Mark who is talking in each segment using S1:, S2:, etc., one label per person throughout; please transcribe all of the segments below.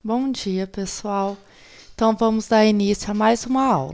S1: Bom dia, pessoal. Então, vamos dar início a mais uma aula.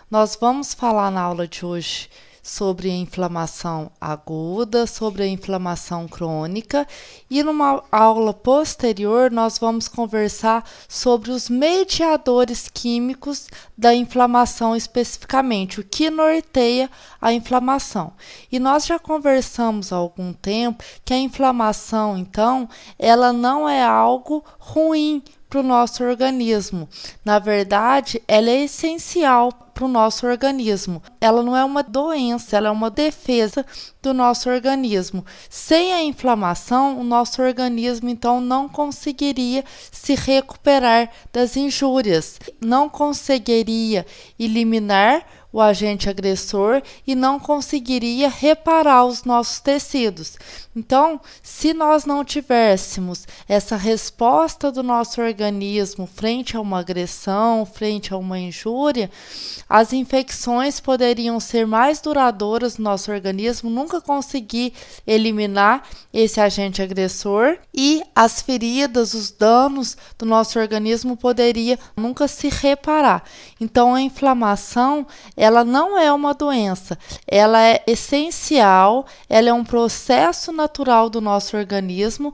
S1: Nós vamos falar na aula de hoje sobre a inflamação aguda, sobre a inflamação crônica e numa aula posterior nós vamos conversar sobre os mediadores químicos da inflamação especificamente, o que norteia a inflamação. E nós já conversamos há algum tempo que a inflamação, então, ela não é algo ruim para o nosso organismo. Na verdade, ela é essencial para o nosso organismo. Ela não é uma doença, ela é uma defesa do nosso organismo. Sem a inflamação, o nosso organismo então não conseguiria se recuperar das injúrias, não conseguiria eliminar o agente agressor e não conseguiria reparar os nossos tecidos. Então, se nós não tivéssemos essa resposta do nosso organismo frente a uma agressão, frente a uma injúria, as infecções poderiam ser mais duradouras no nosso organismo, nunca conseguir eliminar esse agente agressor e as feridas, os danos do nosso organismo poderiam nunca se reparar. Então, a inflamação, ela não é uma doença, ela é essencial, ela é um processo natural do nosso organismo,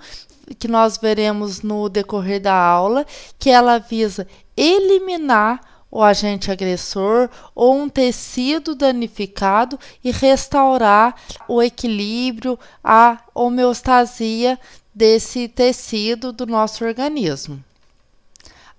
S1: que nós veremos no decorrer da aula, que ela visa eliminar o agente agressor ou um tecido danificado e restaurar o equilíbrio, a homeostasia desse tecido do nosso organismo.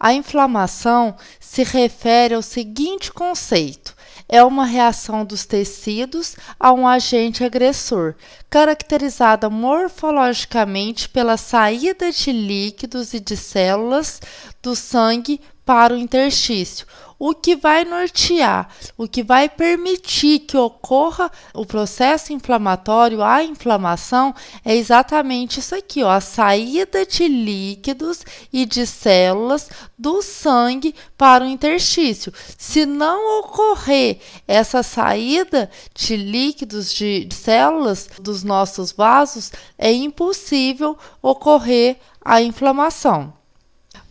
S1: A inflamação se refere ao seguinte conceito: é uma reação dos tecidos a um agente agressor, caracterizada morfologicamente pela saída de líquidos e de células do sangue para o interstício, o que vai nortear, o que vai permitir que ocorra o processo inflamatório, a inflamação, é exatamente isso aqui, ó, a saída de líquidos e de células do sangue para o interstício. Se não ocorrer essa saída de líquidos, de células dos nossos vasos, é impossível ocorrer a inflamação.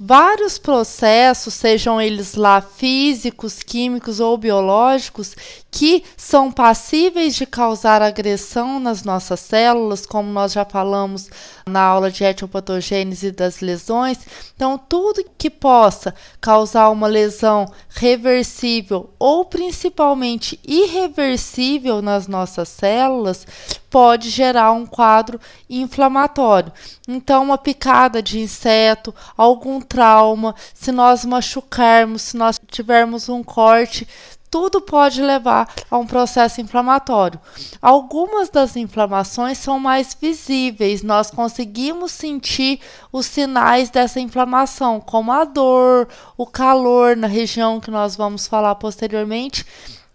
S1: Vários processos, sejam eles lá físicos, químicos ou biológicos, que são passíveis de causar agressão nas nossas células, como nós já falamos na aula de etiopatogênese das lesões. Então, tudo que possa causar uma lesão reversível ou principalmente irreversível nas nossas células pode gerar um quadro inflamatório. Então, uma picada de inseto, algum trauma, se nós machucarmos, se nós tivermos um corte, tudo pode levar a um processo inflamatório. Algumas das inflamações são mais visíveis, nós conseguimos sentir os sinais dessa inflamação, como a dor, o calor na região que nós vamos falar posteriormente.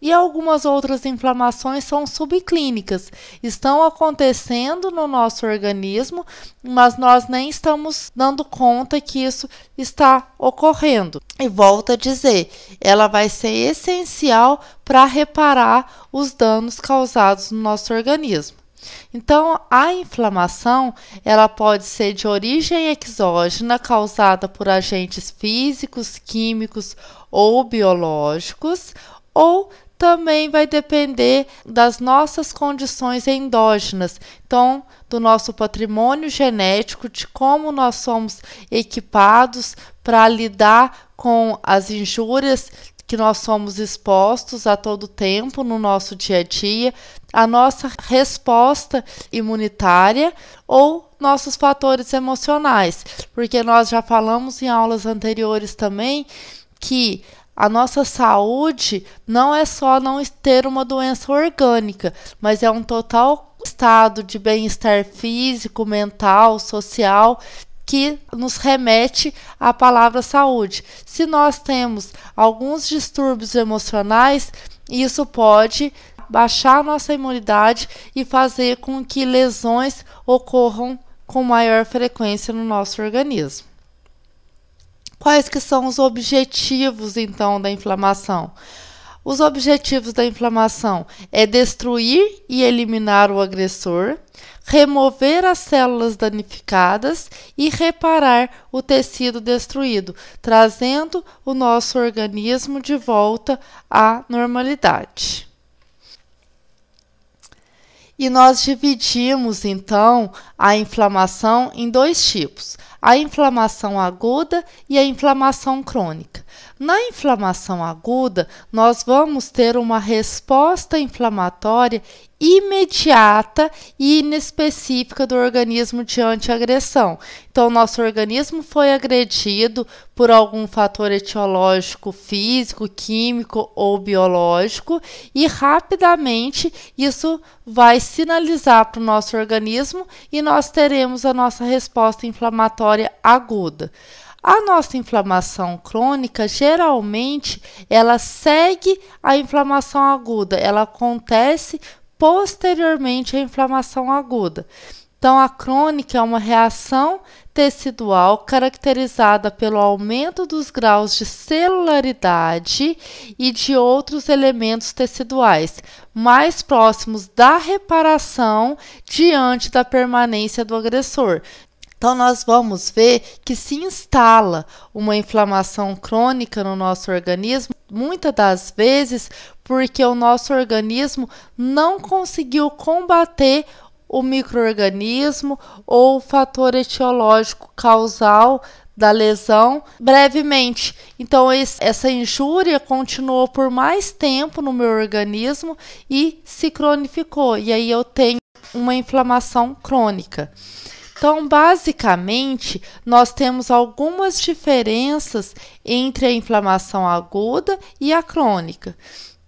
S1: E algumas outras inflamações são subclínicas, estão acontecendo no nosso organismo, mas nós nem estamos dando conta que isso está ocorrendo. E volto a dizer, ela vai ser essencial para reparar os danos causados no nosso organismo. Então, a inflamação, ela pode ser de origem exógena, causada por agentes físicos, químicos ou biológicos, ou também vai depender das nossas condições endógenas, então do nosso patrimônio genético, de como nós somos equipados para lidar com as injúrias que nós somos expostos a todo tempo no nosso dia a dia, a nossa resposta imunitária ou nossos fatores emocionais, porque nós já falamos em aulas anteriores também que a nossa saúde não é só não ter uma doença orgânica, mas é um total estado de bem-estar físico, mental, social, que nos remete à palavra saúde. Se nós temos alguns distúrbios emocionais, isso pode baixar a nossa imunidade e fazer com que lesões ocorram com maior frequência no nosso organismo. Quais que são os objetivos, então, da inflamação? Os objetivos da inflamação é destruir e eliminar o agressor, remover as células danificadas e reparar o tecido destruído, trazendo o nosso organismo de volta à normalidade. E nós dividimos, então, a inflamação em dois tipos: a inflamação aguda e a inflamação crônica. Na inflamação aguda, nós vamos ter uma resposta inflamatória imediata e inespecífica do organismo diante a agressão. Então, nosso organismo foi agredido por algum fator etiológico, físico, químico ou biológico, e rapidamente isso vai sinalizar para o nosso organismo e nós teremos a nossa resposta inflamatória aguda. A nossa inflamação crônica, geralmente, ela segue a inflamação aguda, ela acontece posteriormente à inflamação aguda. Então, a crônica é uma reação tecidual caracterizada pelo aumento dos graus de celularidade e de outros elementos teciduais, mais próximos da reparação diante da permanência do agressor. Então, nós vamos ver que se instala uma inflamação crônica no nosso organismo, muitas das vezes porque o nosso organismo não conseguiu combater o micro-organismo ou o fator etiológico causal da lesão brevemente. Então, essa injúria continuou por mais tempo no meu organismo e se cronificou. E aí eu tenho uma inflamação crônica. Então, basicamente, nós temos algumas diferenças entre a inflamação aguda e a crônica.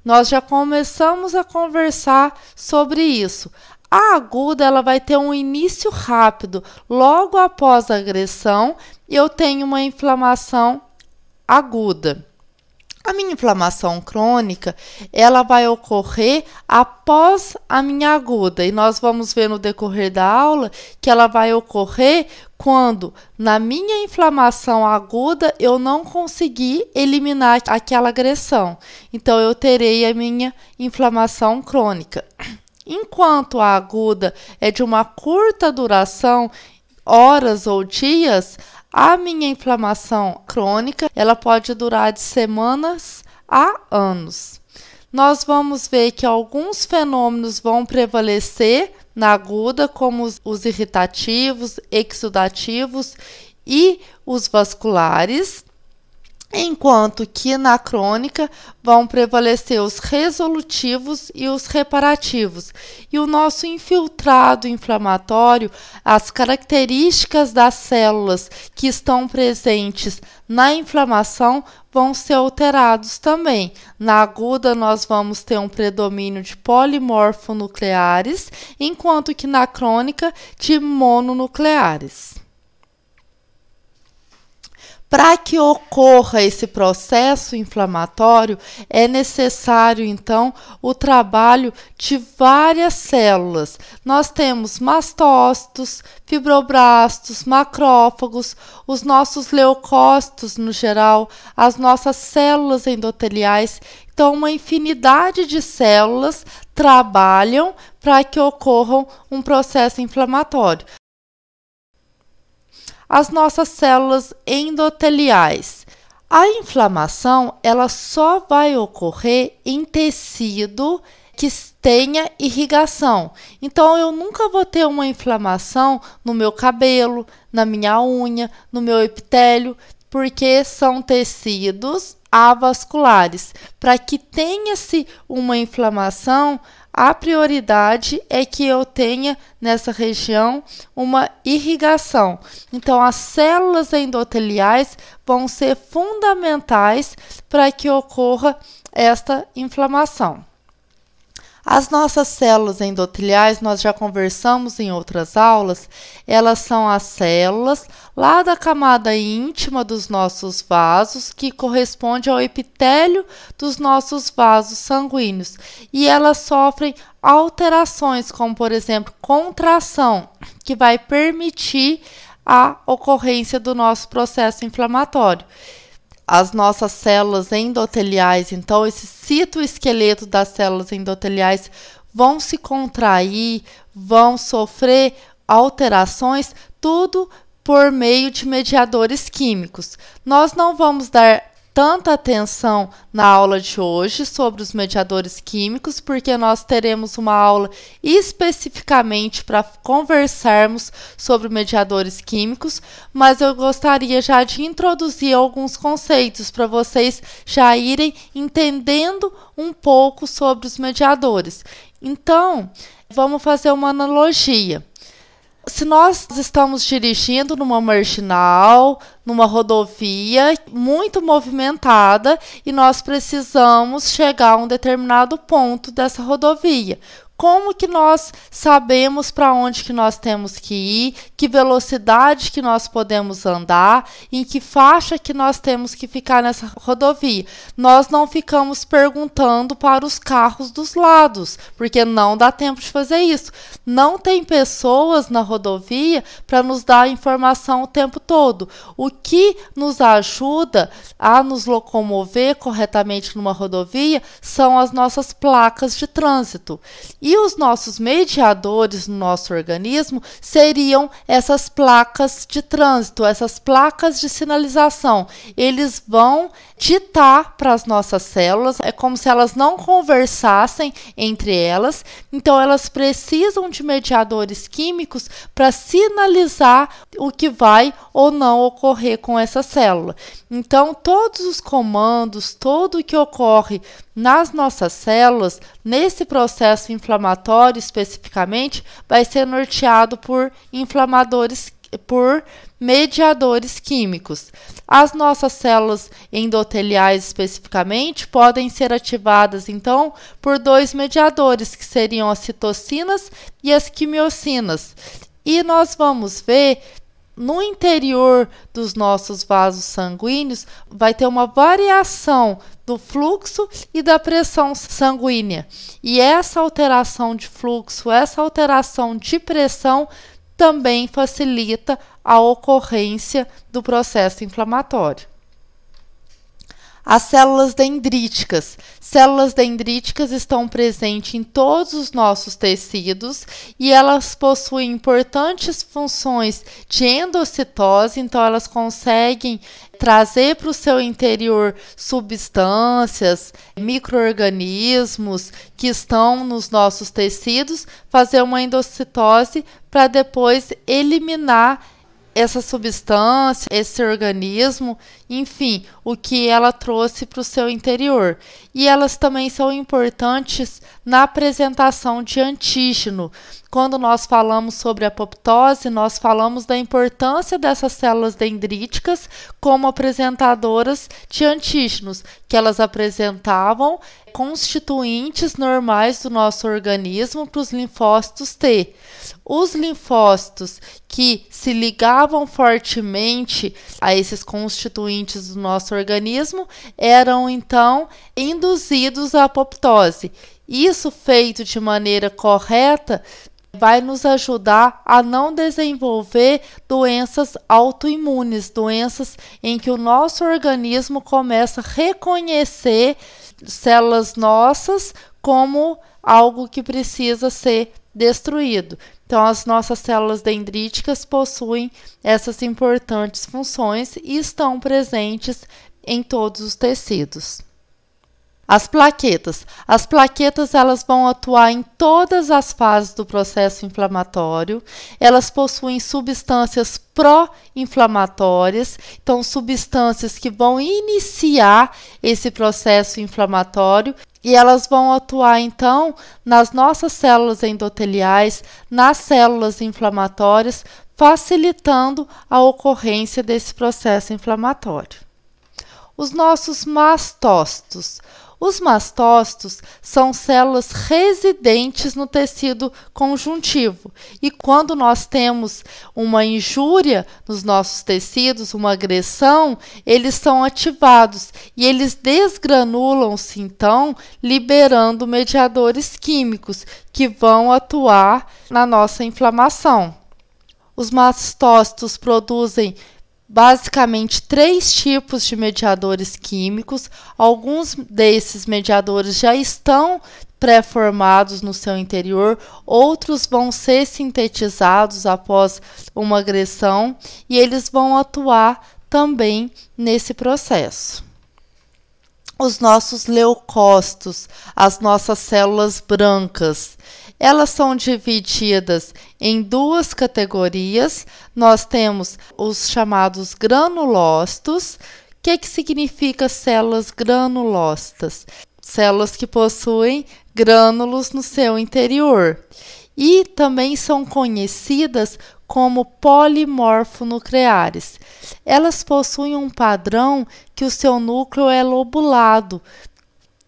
S1: Nós já começamos a conversar sobre isso. A aguda, ela vai ter um início rápido. Logo após a agressão, eu tenho uma inflamação aguda. A minha inflamação crônica, ela vai ocorrer após a minha aguda, e nós vamos ver no decorrer da aula que ela vai ocorrer quando, na minha inflamação aguda, eu não consegui eliminar aquela agressão. Então, eu terei a minha inflamação crônica. Enquanto a aguda é de uma curta duração, horas ou dias, a minha inflamação crônica, ela pode durar de semanas a anos. Nós vamos ver que alguns fenômenos vão prevalecer na aguda, como os irritativos, exudativos e os vasculares, enquanto que na crônica vão prevalecer os resolutivos e os reparativos. E o nosso infiltrado inflamatório, as características das células que estão presentes na inflamação vão ser alterados também. Na aguda, nós vamos ter um predomínio de polimorfonucleares, enquanto que na crônica, de mononucleares. Para que ocorra esse processo inflamatório, é necessário, então, o trabalho de várias células. Nós temos mastócitos, fibroblastos, macrófagos, os nossos leucócitos no geral, as nossas células endoteliais. Então, uma infinidade de células trabalham para que ocorra um processo inflamatório. As nossas células endoteliais. A inflamação, ela só vai ocorrer em tecido que tenha irrigação. Então, eu nunca vou ter uma inflamação no meu cabelo, na minha unha, no meu epitélio, porque são tecidos avasculares. Para que tenha-se uma inflamação, a prioridade é que eu tenha nessa região uma irrigação. Então, as células endoteliais vão ser fundamentais para que ocorra esta inflamação. As nossas células endoteliais, nós já conversamos em outras aulas, elas são as células lá da camada íntima dos nossos vasos, que corresponde ao epitélio dos nossos vasos sanguíneos. E elas sofrem alterações, como, por exemplo, contração, que vai permitir a ocorrência do nosso processo inflamatório. as nossas células endoteliais, então esse citoesqueleto das células endoteliais vão se contrair, vão sofrer alterações, tudo por meio de mediadores químicos. Nós não vamos dar tanta atenção na aula de hoje sobre os mediadores químicos, porque nós teremos uma aula especificamente para conversarmos sobre mediadores químicos, mas eu gostaria já de introduzir alguns conceitos para vocês já irem entendendo um pouco sobre os mediadores. Então, vamos fazer uma analogia. Se nós estamos dirigindo numa marginal, numa rodovia muito movimentada e nós precisamos chegar a um determinado ponto dessa rodovia, como que nós sabemos para onde que nós temos que ir, que velocidade que nós podemos andar, em que faixa que nós temos que ficar nessa rodovia? Nós não ficamos perguntando para os carros dos lados, porque não dá tempo de fazer isso. Não tem pessoas na rodovia para nos dar informação o tempo todo. O que nos ajuda a nos locomover corretamente numa rodovia são as nossas placas de trânsito. E os nossos mediadores no nosso organismo seriam essas placas de trânsito, essas placas de sinalização. Eles vão ditar para as nossas células, é como se elas não conversassem entre elas, então elas precisam de mediadores químicos para sinalizar o que vai ou não ocorrer com essa célula. Então, todos os comandos, tudo o que ocorre nas nossas células, nesse processo inflamatório especificamente, vai ser norteado por mediadores químicos. As nossas células endoteliais especificamente podem ser ativadas então por dois mediadores, que seriam as citocinas e as quimiocinas. E nós vamos ver no interior dos nossos vasos sanguíneos vai ter uma variação do fluxo e da pressão sanguínea. E essa alteração de fluxo, essa alteração de pressão também facilita a ocorrência do processo inflamatório. As células dendríticas. Células dendríticas estão presentes em todos os nossos tecidos e elas possuem importantes funções de endocitose, então elas conseguem trazer para o seu interior substâncias, micro-organismos que estão nos nossos tecidos, fazer uma endocitose para depois eliminar essa substância, esse organismo, enfim, o que ela trouxe para o seu interior. E elas também são importantes na apresentação de antígeno. Quando nós falamos sobre apoptose, nós falamos da importância dessas células dendríticas como apresentadoras de antígenos, que elas apresentavam constituintes normais do nosso organismo para os linfócitos T. Os linfócitos que se ligavam fortemente a esses constituintes do nosso organismo eram então induzidos à apoptose. Isso feito de maneira correta vai nos ajudar a não desenvolver doenças autoimunes, doenças em que o nosso organismo começa a reconhecer células nossas como algo que precisa ser destruído. Então, as nossas células dendríticas possuem essas importantes funções e estão presentes em todos os tecidos. As plaquetas. As plaquetas elas vão atuar em todas as fases do processo inflamatório. Elas possuem substâncias pró-inflamatórias, então substâncias que vão iniciar esse processo inflamatório. E elas vão atuar, então, nas nossas células endoteliais, nas células inflamatórias, facilitando a ocorrência desse processo inflamatório. Os nossos mastócitos. Os mastócitos são células residentes no tecido conjuntivo. E quando nós temos uma injúria nos nossos tecidos, uma agressão, eles são ativados e eles desgranulam-se, então, liberando mediadores químicos que vão atuar na nossa inflamação. Os mastócitos produzem basicamente 3 tipos de mediadores químicos. Alguns desses mediadores já estão pré-formados no seu interior, outros vão ser sintetizados após uma agressão e eles vão atuar também nesse processo. Os nossos leucócitos, as nossas células brancas, elas são divididas em 2 categorias. Nós temos os chamados granulócitos. O que significa células granulócitas? Células que possuem grânulos no seu interior. E também são conhecidas como polimorfonucleares. Elas possuem um padrão que o seu núcleo é lobulado.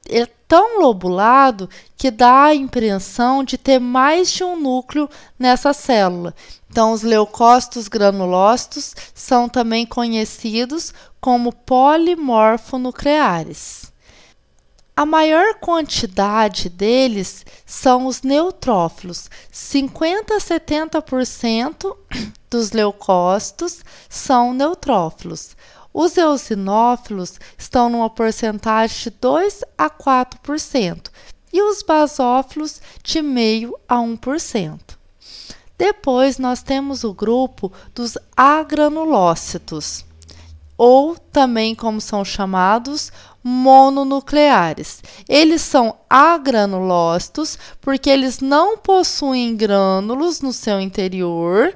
S1: É tão lobulado que dá a impressão de ter mais de um núcleo nessa célula. Então, os leucócitos granulócitos são também conhecidos como polimorfonucleares. A maior quantidade deles são os neutrófilos. 50 a 70% dos leucócitos são neutrófilos. Os eosinófilos estão numa porcentagem de 2 a 4% e os basófilos de 0,5 a 1%. Depois nós temos o grupo dos agranulócitos, ou também como são chamados, mononucleares. Eles são agranulócitos porque eles não possuem grânulos no seu interior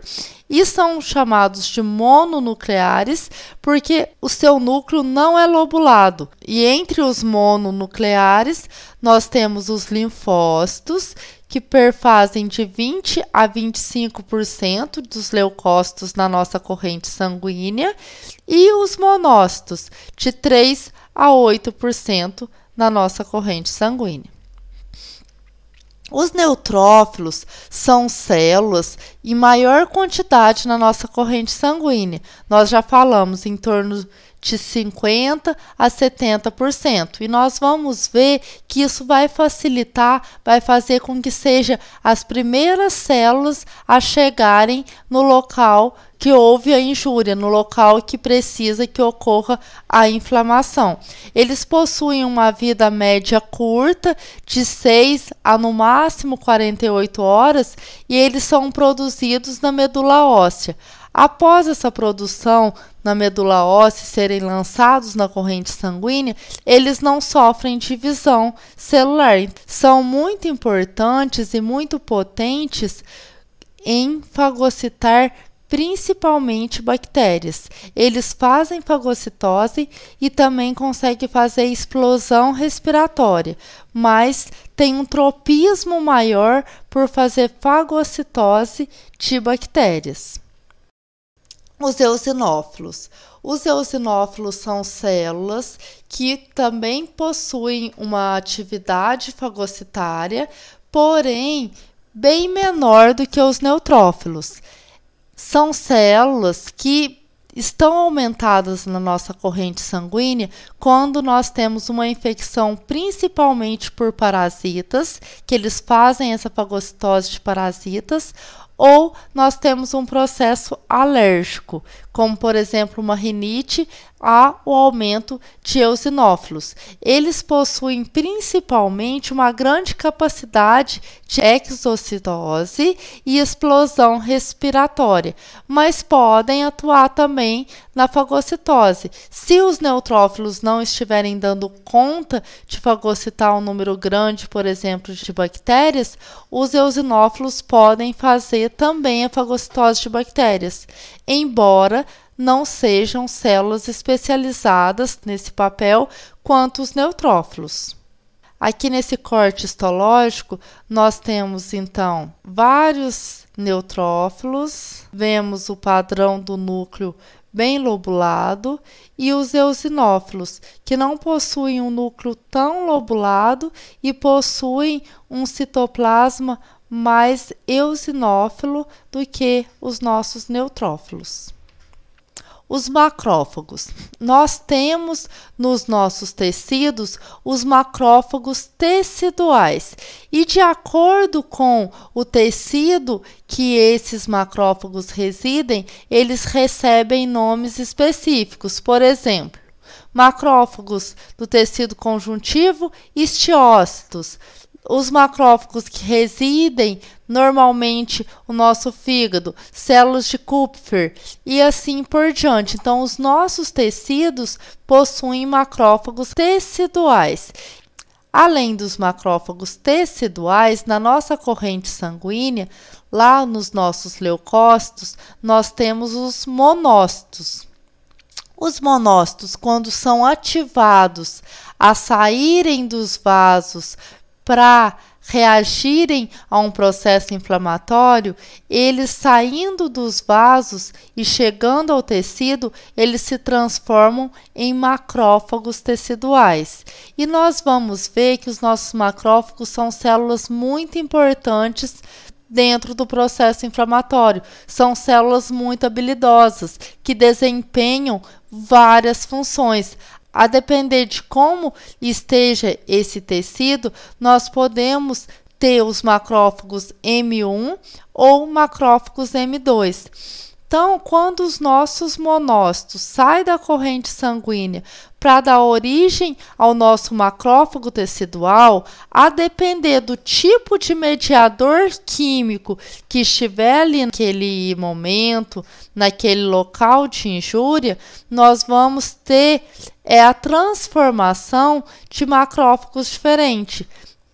S1: e são chamados de mononucleares porque o seu núcleo não é lobulado. E entre os mononucleares, nós temos os linfócitos, que perfazem de 20 a 25% dos leucócitos na nossa corrente sanguínea, e os monócitos, de 3 a 8% na nossa corrente sanguínea. Os neutrófilos são células em maior quantidade na nossa corrente sanguínea. Nós já falamos em torno de 50 a 70%. E nós vamos ver que isso vai facilitar, vai fazer com que sejam as primeiras células a chegarem no local que houve a injúria, no local que precisa que ocorra a inflamação. Eles possuem uma vida média curta, de 6 a no máximo 48 horas, e eles são produzidos na medula óssea. Após essa produção na medula óssea serem lançados na corrente sanguínea, eles não sofrem divisão celular. São muito importantes e muito potentes em fagocitar principalmente bactérias. Eles fazem fagocitose e também conseguem fazer explosão respiratória, mas tem um tropismo maior por fazer fagocitose de bactérias. Os eosinófilos. Os eosinófilos são células que também possuem uma atividade fagocitária, porém bem menor do que os neutrófilos. São células que estão aumentadas na nossa corrente sanguínea quando nós temos uma infecção principalmente por parasitas, que eles fazem essa fagocitose de parasitas, ou nós temos um processo alérgico, como por exemplo uma rinite, há o aumento de eosinófilos. Eles possuem principalmente uma grande capacidade de exocitose e explosão respiratória, mas podem atuar também na fagocitose. Se os neutrófilos não estiverem dando conta de fagocitar um número grande, por exemplo, de bactérias, os eosinófilos podem fazer também a fagocitose de bactérias, embora não sejam células especializadas nesse papel quanto os neutrófilos. Aqui nesse corte histológico, nós temos então vários neutrófilos, vemos o padrão do núcleo bem lobulado, e os eosinófilos, que não possuem um núcleo tão lobulado e possuem um citoplasma mais eosinófilo do que os nossos neutrófilos. Os macrófagos. Nós temos nos nossos tecidos os macrófagos teciduais e, de acordo com o tecido que esses macrófagos residem, eles recebem nomes específicos. Por exemplo, macrófagos do tecido conjuntivo, histiócitos. Os macrófagos que residem normalmente o nosso fígado, células de Kupffer e assim por diante. Então, os nossos tecidos possuem macrófagos teciduais. Além dos macrófagos teciduais, na nossa corrente sanguínea, lá nos nossos leucócitos, nós temos os monócitos. Os monócitos, quando são ativados a saírem dos vasos para reagirem a um processo inflamatório, eles saindo dos vasos e chegando ao tecido, eles se transformam em macrófagos teciduais. E nós vamos ver que os nossos macrófagos são células muito importantes dentro do processo inflamatório. São células muito habilidosas, que desempenham várias funções. A depender de como esteja esse tecido, nós podemos ter os macrófagos M1 ou macrófagos M2. Então, quando os nossos monócitos saem da corrente sanguínea para dar origem ao nosso macrófago tecidual, a depender do tipo de mediador químico que estiver ali naquele momento, naquele local de injúria, nós vamos ter a transformação de macrófagos diferentes.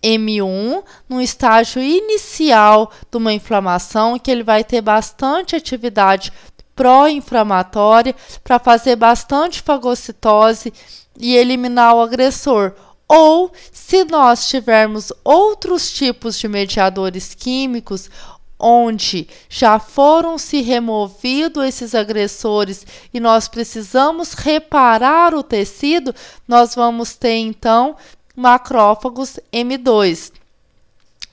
S1: M1, no estágio inicial de uma inflamação, que ele vai ter bastante atividade pró-inflamatória para fazer bastante fagocitose e eliminar o agressor. Ou, se nós tivermos outros tipos de mediadores químicos, onde já foram se removidos esses agressores e nós precisamos reparar o tecido, nós vamos ter então macrófagos M2.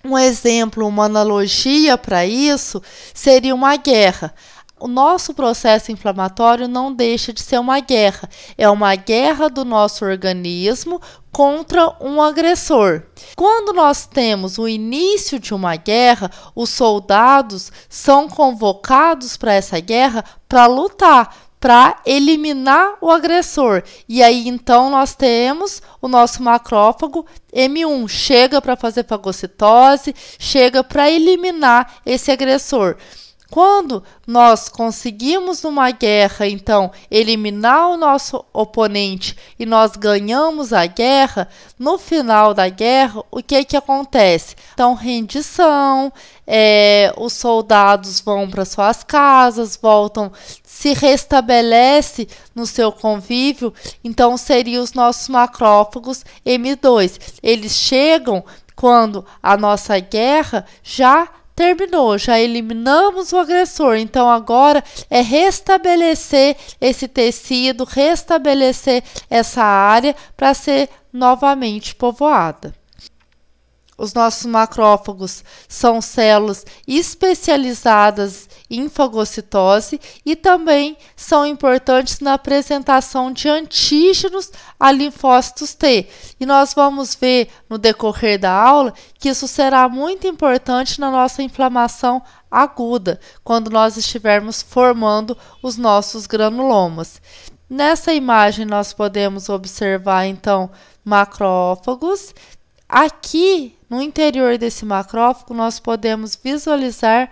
S1: Um exemplo, uma analogia para isso seria uma guerra. O nosso processo inflamatório não deixa de ser uma guerra. É uma guerra do nosso organismo contra um agressor. Quando nós temos o início de uma guerra, os soldados são convocados para essa guerra para lutar, para eliminar o agressor. E aí, então, nós temos o nosso macrófago M1, chega para fazer fagocitose, chega para eliminar esse agressor. Quando nós conseguimos numa guerra, então, eliminar o nosso oponente e nós ganhamos a guerra, no final da guerra, o que acontece? Então, rendição, os soldados vão para suas casas, voltam, se restabelece no seu convívio, então seriam os nossos macrófagos M2. Eles chegam quando a nossa guerra já terminou, já eliminamos o agressor, então agora é restabelecer esse tecido, restabelecer essa área para ser novamente povoada. Os nossos macrófagos são células especializadas em fagocitose e também são importantes na apresentação de antígenos a linfócitos T. E nós vamos ver no decorrer da aula que isso será muito importante na nossa inflamação aguda, quando nós estivermos formando os nossos granulomas. Nessa imagem nós podemos observar então macrófagos. Aqui, no interior desse macrófago, nós podemos visualizar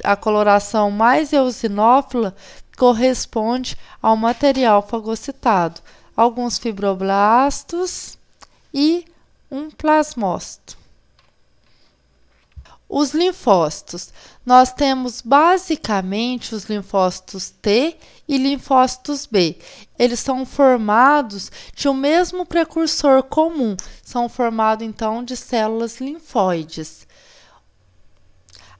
S1: a coloração mais eosinófila corresponde ao material fagocitado, alguns fibroblastos e um plasmócito. Os linfócitos. Nós temos basicamente os linfócitos T e linfócitos B. Eles são formados de um mesmo precursor comum. São formados, então, de células linfóides.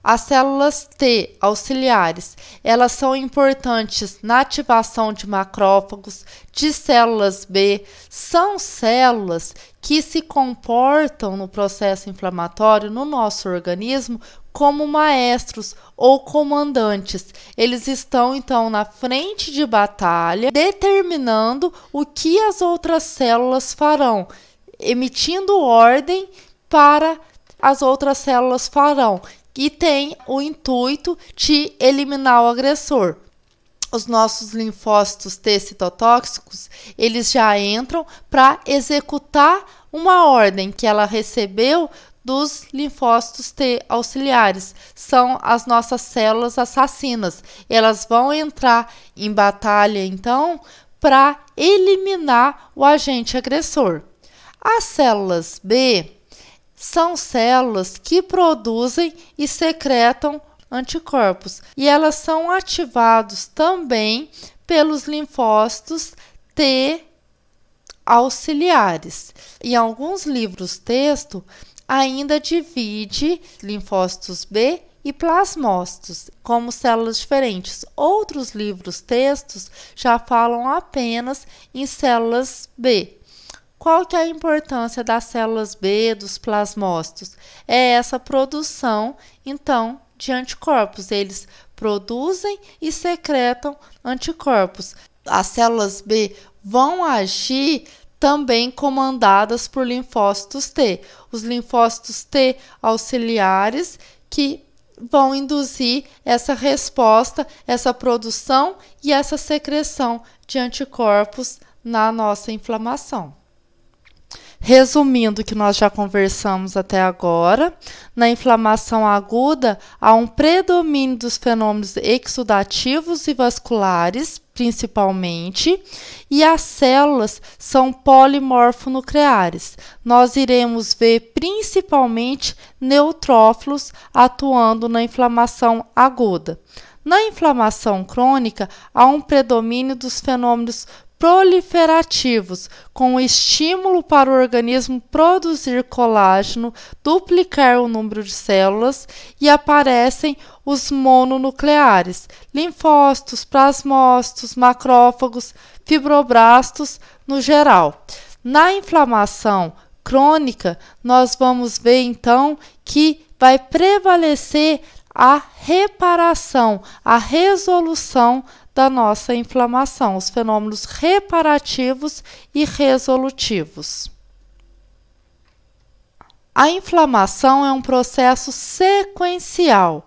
S1: As células T auxiliares, elas são importantes na ativação de macrófagos, de células B, são células que se comportam no processo inflamatório no nosso organismo como maestros ou comandantes. Eles estão, então, na frente de batalha, determinando o que as outras células farão, emitindo ordem para as outras células farão. E tem o intuito de eliminar o agressor. Os nossos linfócitos T citotóxicos, eles já entram para executar uma ordem que ela recebeu dos linfócitos T auxiliares. São as nossas células assassinas. Elas vão entrar em batalha, então, para eliminar o agente agressor. As células B são células que produzem e secretam anticorpos e elas são ativadas também pelos linfócitos T auxiliares. Em alguns livros-texto ainda divide linfócitos B e plasmócitos como células diferentes. Outros livros-textos já falam apenas em células B. Qual que é a importância das células B, dos plasmócitos? É essa produção, então, de anticorpos. Eles produzem e secretam anticorpos. As células B vão agir também comandadas por linfócitos T. Os linfócitos T auxiliares que vão induzir essa resposta, essa produção e essa secreção de anticorpos na nossa inflamação. Resumindo o que nós já conversamos até agora, na inflamação aguda há um predomínio dos fenômenos exudativos e vasculares, principalmente, e as células são polimorfonucleares. Nós iremos ver principalmente neutrófilos atuando na inflamação aguda. Na inflamação crônica, há um predomínio dos fenômenos proliferativos, com o estímulo para o organismo produzir colágeno, duplicar o número de células e aparecem os mononucleares, linfócitos, plasmócitos, macrófagos, fibroblastos no geral. Na inflamação crônica, nós vamos ver então que vai prevalecer a reparação, a resolução da nossa inflamação, os fenômenos reparativos e resolutivos. A inflamação é um processo sequencial.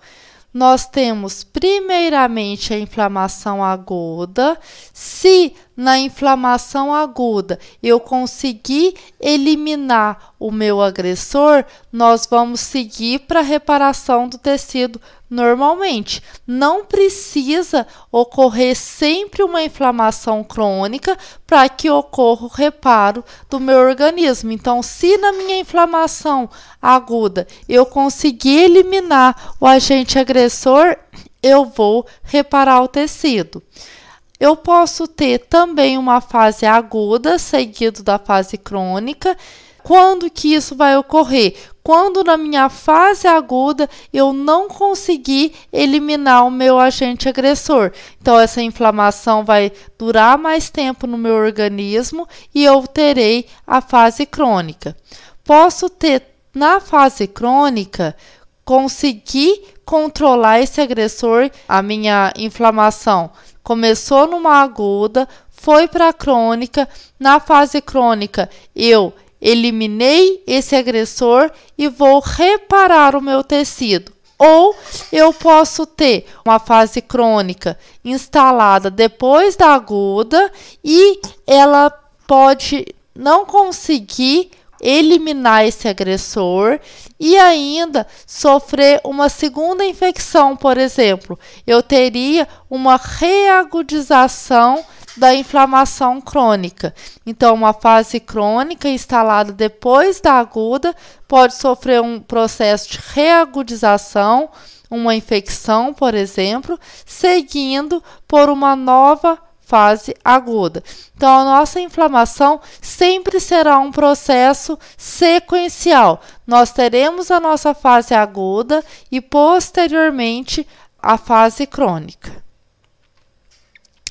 S1: Nós temos primeiramente a inflamação aguda. Se na inflamação aguda eu conseguir eliminar o meu agressor, nós vamos seguir para a reparação do tecido normalmente. Não precisa ocorrer sempre uma inflamação crônica para que ocorra o reparo do meu organismo. Então, se na minha inflamação aguda eu conseguir eliminar o agente agressor, eu vou reparar o tecido. Eu posso ter também uma fase aguda, seguido da fase crônica. Quando que isso vai ocorrer? Quando na minha fase aguda eu não conseguir eliminar o meu agente agressor. Então, essa inflamação vai durar mais tempo no meu organismo e eu terei a fase crônica. Posso ter, na fase crônica, conseguir controlar esse agressor, a minha inflamação começou numa aguda, foi para a crônica. Na fase crônica, eu eliminei esse agressor e vou reparar o meu tecido. Ou eu posso ter uma fase crônica instalada depois da aguda e ela pode não conseguir eliminar esse agressor e ainda sofrer uma segunda infecção, por exemplo. Eu teria uma reagudização da inflamação crônica. Então, uma fase crônica instalada depois da aguda pode sofrer um processo de reagudização, uma infecção, por exemplo, seguindo por uma nova fase aguda. Então, a nossa inflamação sempre será um processo sequencial. Nós teremos a nossa fase aguda e, posteriormente, a fase crônica.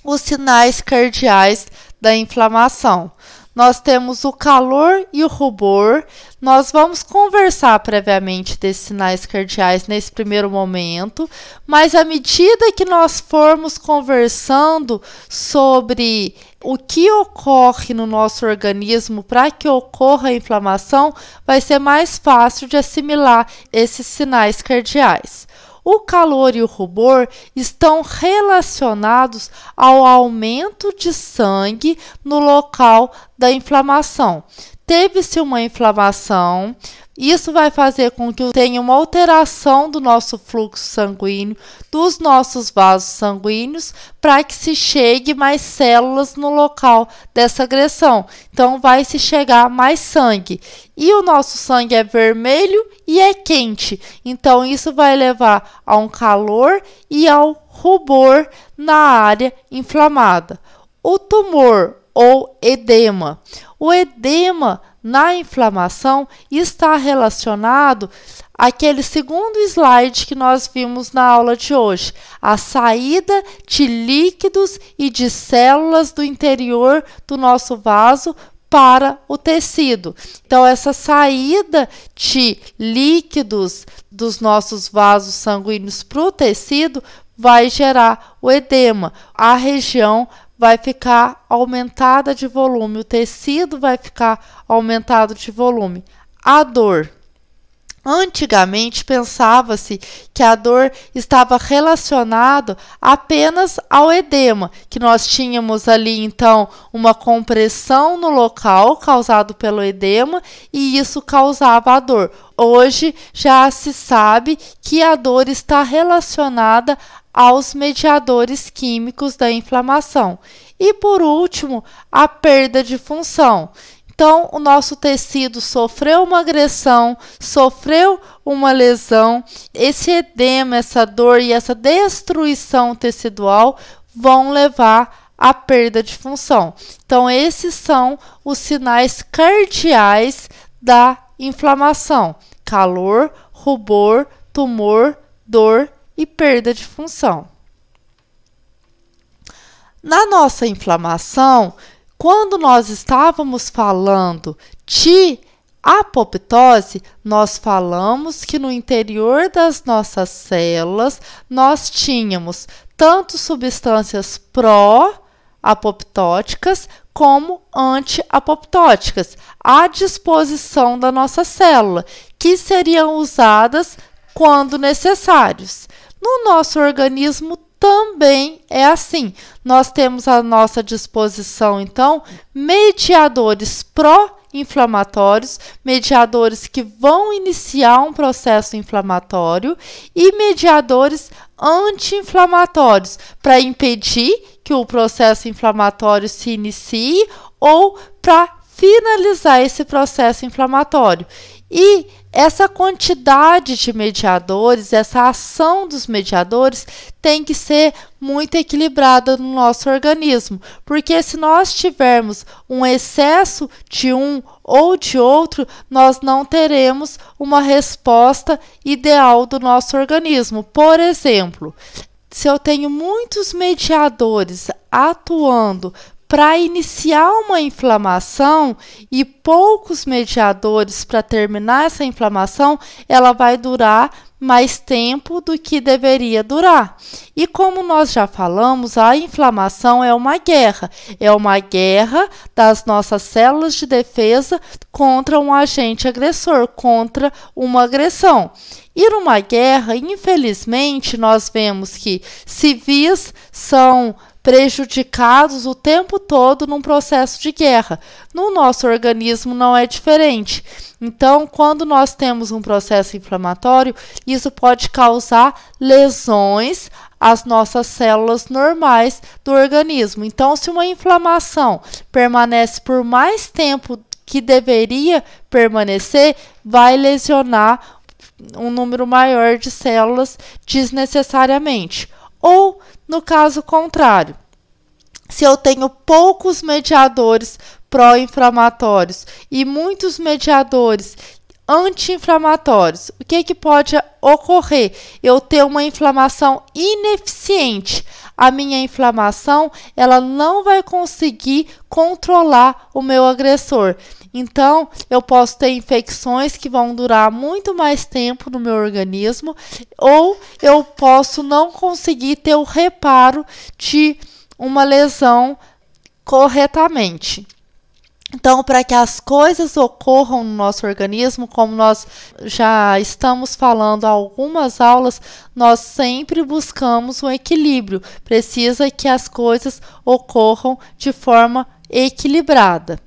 S1: Os sinais cardeais da inflamação. Nós temos o calor e o rubor. Nós vamos conversar previamente desses sinais cardeais nesse primeiro momento, mas à medida que nós formos conversando sobre o que ocorre no nosso organismo para que ocorra a inflamação, vai ser mais fácil de assimilar esses sinais cardeais. O calor e o rubor estão relacionados ao aumento de sangue no local da inflamação. Teve-se uma inflamação, isso vai fazer com que tenha uma alteração do nosso fluxo sanguíneo, dos nossos vasos sanguíneos, para que se chegue mais células no local dessa agressão. Então, vai se chegar mais sangue. E o nosso sangue é vermelho e é quente. Então, isso vai levar a um calor e ao rubor na área inflamada. O tumor ou edema. O edema na inflamação está relacionado àquele segundo slide que nós vimos na aula de hoje, a saída de líquidos e de células do interior do nosso vaso para o tecido. Então, essa saída de líquidos dos nossos vasos sanguíneos para o tecido vai gerar o edema. A região vai ficar aumentada de volume, o tecido vai ficar aumentado de volume. A dor. Antigamente pensava-se que a dor estava relacionada apenas ao edema, que nós tínhamos ali então uma compressão no local causado pelo edema e isso causava a dor. Hoje já se sabe que a dor está relacionada aos mediadores químicos da inflamação. E por último, a perda de função. Então, o nosso tecido sofreu uma agressão, sofreu uma lesão, esse edema, essa dor e essa destruição tecidual vão levar à perda de função. Então, esses são os sinais cardeais da inflamação: calor, rubor, tumor, dor e perda de função. Na nossa inflamação, quando nós estávamos falando de apoptose, nós falamos que no interior das nossas células nós tínhamos tanto substâncias pró-apoptóticas como anti-apoptóticas à disposição da nossa célula, que seriam usadas quando necessários. No nosso organismo também é assim. Nós temos à nossa disposição, então, mediadores pró-inflamatórios, mediadores que vão iniciar um processo inflamatório e mediadores anti-inflamatórios para impedir que o processo inflamatório se inicie ou para finalizar esse processo inflamatório. E essa quantidade de mediadores, essa ação dos mediadores tem que ser muito equilibrada no nosso organismo, porque se nós tivermos um excesso de um ou de outro, nós não teremos uma resposta ideal do nosso organismo. Por exemplo, se eu tenho muitos mediadores atuando para iniciar uma inflamação e poucos mediadores para terminar essa inflamação, ela vai durar mais tempo do que deveria durar. E como nós já falamos, a inflamação é uma guerra das nossas células de defesa contra um agente agressor, contra uma agressão. E numa guerra, infelizmente, nós vemos que civis são prejudicados o tempo todo num processo de guerra. No nosso organismo não é diferente. Então, quando nós temos um processo inflamatório, isso pode causar lesões às nossas células normais do organismo. Então, se uma inflamação permanece por mais tempo que deveria permanecer, vai lesionar um número maior de células desnecessariamente. Ou, no caso contrário, se eu tenho poucos mediadores pró-inflamatórios e muitos mediadores anti-inflamatórios, o que pode ocorrer? Eu ter uma inflamação ineficiente. A minha inflamação, ela não vai conseguir controlar o meu agressor. Então, eu posso ter infecções que vão durar muito mais tempo no meu organismo, ou eu posso não conseguir ter o reparo de uma lesão corretamente. Então, para que as coisas ocorram no nosso organismo, como nós já estamos falando há algumas aulas, nós sempre buscamos um equilíbrio. Precisa que as coisas ocorram de forma equilibrada.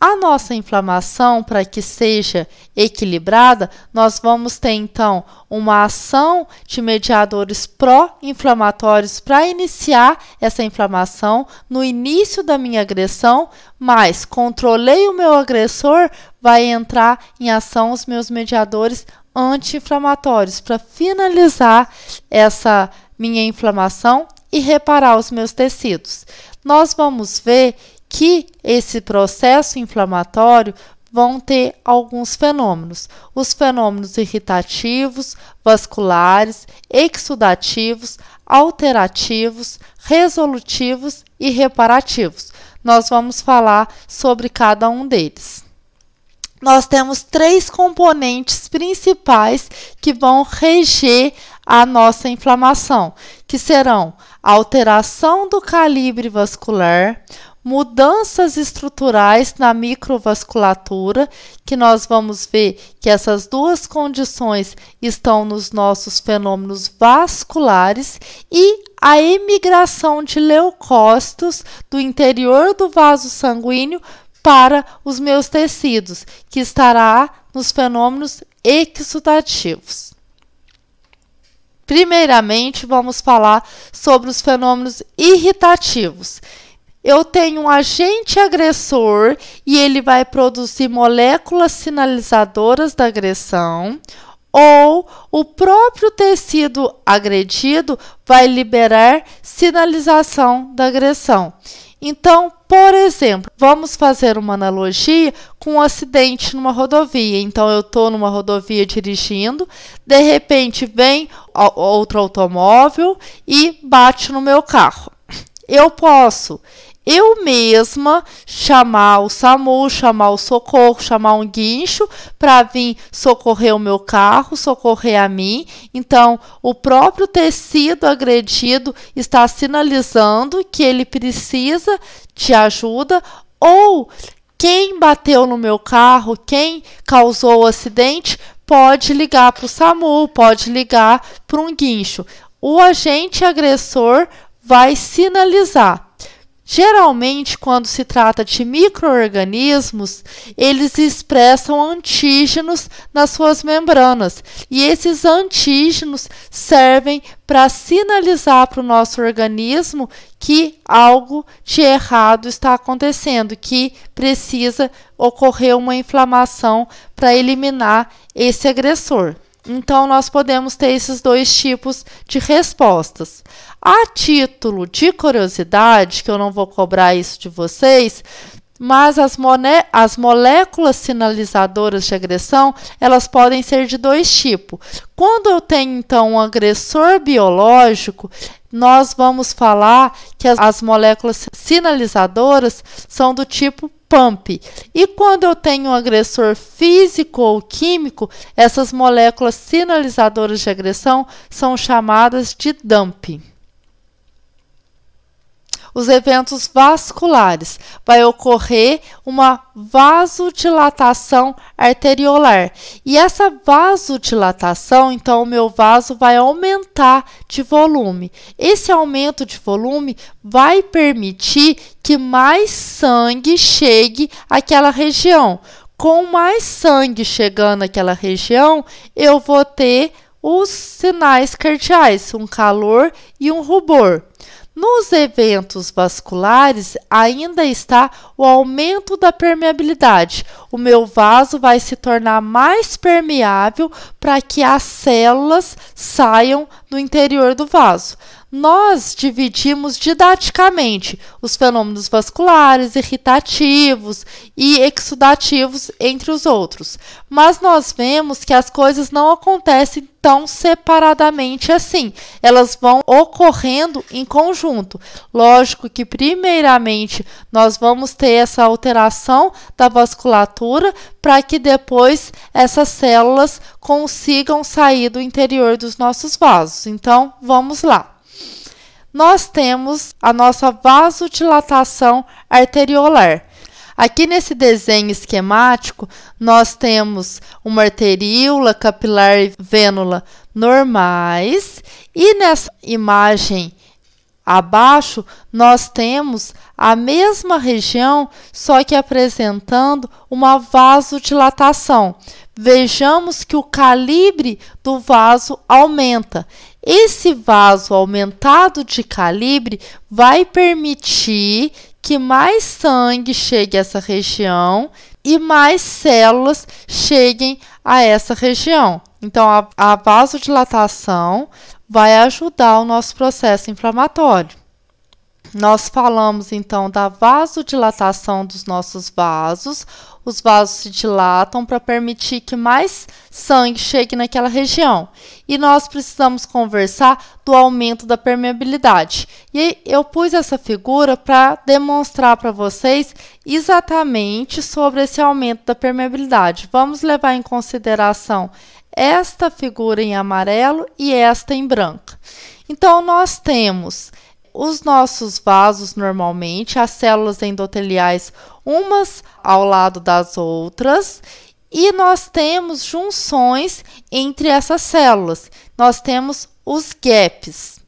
S1: A nossa inflamação, para que seja equilibrada, nós vamos ter então uma ação de mediadores pró-inflamatórios para iniciar essa inflamação no início da minha agressão, mas controlei o meu agressor, vai entrar em ação os meus mediadores anti-inflamatórios para finalizar essa minha inflamação e reparar os meus tecidos. Nós vamos ver que esse processo inflamatório vão ter alguns fenômenos. Os fenômenos irritativos, vasculares, exudativos, alterativos, resolutivos e reparativos. Nós vamos falar sobre cada um deles. Nós temos 3 componentes principais que vão reger a nossa inflamação, que serão a alteração do calibre vascular, mudanças estruturais na microvasculatura, que nós vamos ver que essas duas condições estão nos nossos fenômenos vasculares, e a emigração de leucócitos do interior do vaso sanguíneo para os meus tecidos, que estará nos fenômenos exudativos. Primeiramente, vamos falar sobre os fenômenos irritativos. Eu tenho um agente agressor e ele vai produzir moléculas sinalizadoras da agressão, ou o próprio tecido agredido vai liberar sinalização da agressão. Então, por exemplo, vamos fazer uma analogia com um acidente numa rodovia. Então, eu estou numa rodovia dirigindo, de repente vem outro automóvel e bate no meu carro. Eu posso mesma chamar o SAMU, chamar o socorro, chamar um guincho para vir socorrer o meu carro, socorrer a mim. Então, o próprio tecido agredido está sinalizando que ele precisa de ajuda, ou quem bateu no meu carro, quem causou o acidente, pode ligar para o SAMU, pode ligar para um guincho. O agente agressor vai sinalizar. Geralmente, quando se trata de micro-organismos, eles expressam antígenos nas suas membranas, e esses antígenos servem para sinalizar para o nosso organismo que algo de errado está acontecendo, que precisa ocorrer uma inflamação para eliminar esse agressor. Então, nós podemos ter esses 2 tipos de respostas. A título de curiosidade, que eu não vou cobrar isso de vocês, mas as moléculas sinalizadoras de agressão, elas podem ser de 2 tipos. Quando eu tenho, então, um agressor biológico, nós vamos falar que as moléculas sinalizadoras são do tipo PAMP. E quando eu tenho um agressor físico ou químico, essas moléculas sinalizadoras de agressão são chamadas de DAMP. Os eventos vasculares, vai ocorrer uma vasodilatação arteriolar. E essa vasodilatação, então, o meu vaso vai aumentar de volume. Esse aumento de volume vai permitir que mais sangue chegue àquela região. Com mais sangue chegando àquela região, eu vou ter os sinais cardeais, um calor e um rubor. Nos eventos vasculares, ainda está o aumento da permeabilidade. O meu vaso vai se tornar mais permeável para que as células saiam do interior do vaso. nós dividimos didaticamente os fenômenos vasculares, irritativos e exudativos, entre os outros. Mas nós vemos que as coisas não acontecem tão separadamente assim. Elas vão ocorrendo em conjunto. Lógico que, primeiramente, nós vamos ter essa alteração da vasculatura para que depois essas células consigam sair do interior dos nossos vasos. Então, vamos lá. Nós temos a nossa vasodilatação arteriolar. Aqui nesse desenho esquemático, nós temos uma arteríola, capilar e vênula normais, e nessa imagem abaixo, nós temos a mesma região, só que apresentando uma vasodilatação. Vejamos que o calibre do vaso aumenta. Esse vaso aumentado de calibre vai permitir que mais sangue chegue a essa região e mais células cheguem a essa região. Então, a vasodilatação vai ajudar o nosso processo inflamatório. Nós falamos, então, da vasodilatação dos nossos vasos. Os vasos se dilatam para permitir que mais sangue chegue naquela região. E nós precisamos conversar do aumento da permeabilidade. E eu pus essa figura para demonstrar para vocês exatamente sobre esse aumento da permeabilidade. Vamos levar em consideração esta figura em amarelo e esta em branco. Então, nós temos os nossos vasos normalmente, as células endoteliais umas ao lado das outras, e nós temos junções entre essas células. Nós temos os gaps.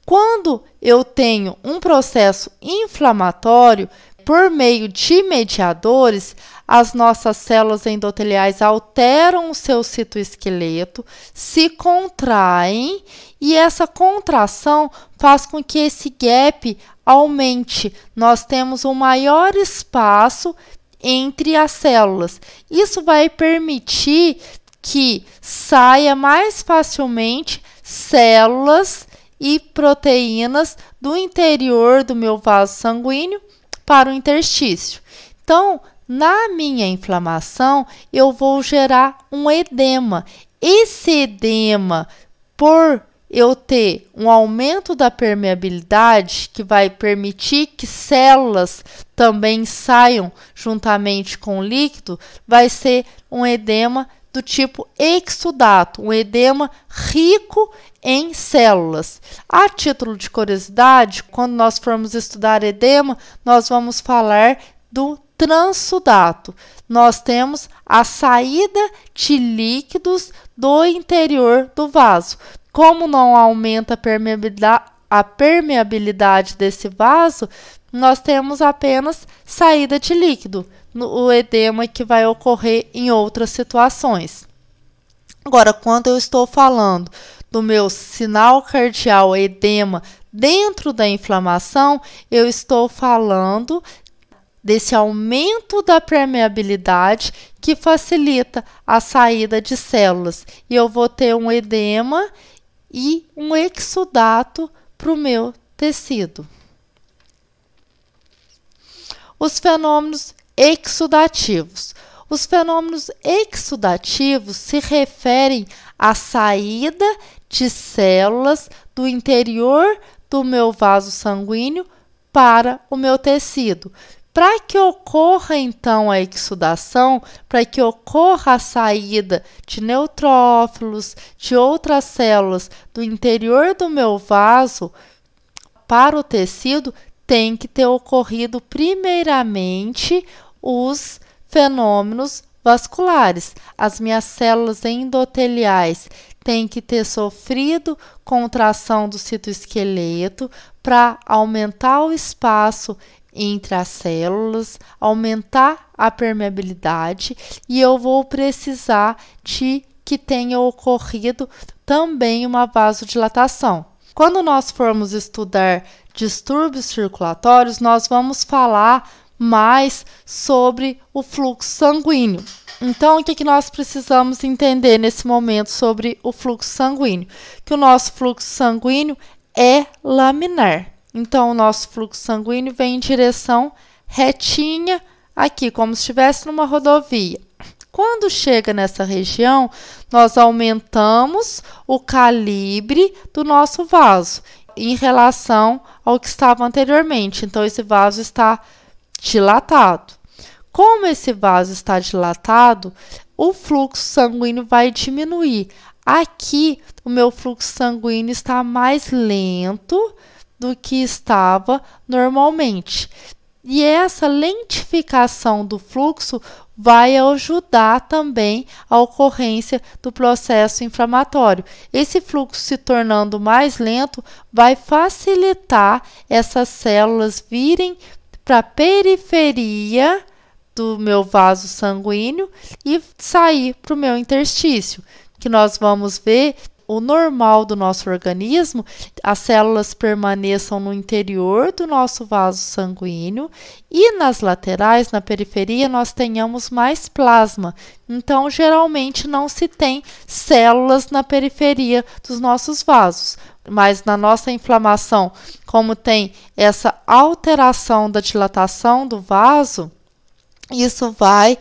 S1: Quando eu tenho um processo inflamatório, por meio de mediadores, as nossas células endoteliais alteram o seu citoesqueleto, se contraem, e essa contração faz com que esse gap aumente. Nós temos um maior espaço entre as células. Isso vai permitir que saia mais facilmente células e proteínas do interior do meu vaso sanguíneo para o interstício. Então, na minha inflamação, eu vou gerar um edema. Esse edema, por eu ter um aumento da permeabilidade, que vai permitir que células também saiam juntamente com o líquido, vai ser um edema do tipo exudato, um edema rico em células. A título de curiosidade, quando nós formos estudar edema, nós vamos falar do transsudato. Nós temos a saída de líquidos do interior do vaso. Como não aumenta a permeabilidade desse vaso, nós temos apenas saída de líquido, o edema que vai ocorrer em outras situações. Agora, quando eu estou falando do meu sinal cardial edema dentro da inflamação, eu estou falando desse aumento da permeabilidade que facilita a saída de células. E eu vou ter um edema e um exudato para o meu tecido. Os fenômenos exudativos. Os fenômenos exudativos se referem à saída de células do interior do meu vaso sanguíneo para o meu tecido. Para que ocorra, então, a exudação, para que ocorra a saída de neutrófilos, de outras células do interior do meu vaso para o tecido, tem que ter ocorrido primeiramente os fenômenos vasculares. As minhas células endoteliais têm que ter sofrido contração do citoesqueleto para aumentar o espaço entre as células, aumentar a permeabilidade, e eu vou precisar de que tenha ocorrido também uma vasodilatação. Quando nós formos estudar distúrbios circulatórios, nós vamos falar mais sobre o fluxo sanguíneo. Então, o que nós precisamos entender nesse momento sobre o fluxo sanguíneo? Que o nosso fluxo sanguíneo é laminar. Então, o nosso fluxo sanguíneo vem em direção retinha aqui, como se estivesse numa rodovia. Quando chega nessa região, nós aumentamos o calibre do nosso vaso em relação ao que estava anteriormente. Então, esse vaso está dilatado. Como esse vaso está dilatado, o fluxo sanguíneo vai diminuir. Aqui, o meu fluxo sanguíneo está mais lento do que estava normalmente. E essa lentificação do fluxo vai ajudar também a ocorrência do processo inflamatório. Esse fluxo se tornando mais lento vai facilitar essas células virem para a periferia do meu vaso sanguíneo e sair para o meu interstício, que nós vamos ver o normal do nosso organismo, as células permaneçam no interior do nosso vaso sanguíneo e nas laterais, na periferia, nós tenhamos mais plasma. Então, geralmente não se tem células na periferia dos nossos vasos. Mas na nossa inflamação, como tem essa alteração da dilatação do vaso, isso vai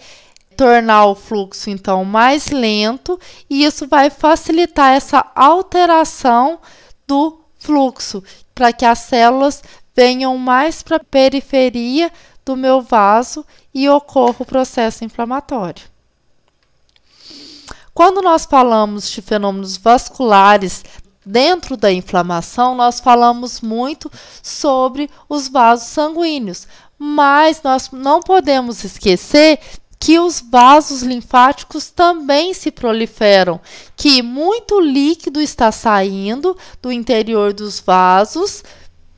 S1: tornar o fluxo, então, mais lento e isso vai facilitar essa alteração do fluxo, para que as células venham mais para a periferia do meu vaso e ocorra o processo inflamatório. Quando nós falamos de fenômenos vasculares dentro da inflamação, nós falamos muito sobre os vasos sanguíneos, mas nós não podemos esquecer que os vasos linfáticos também se proliferam, que muito líquido está saindo do interior dos vasos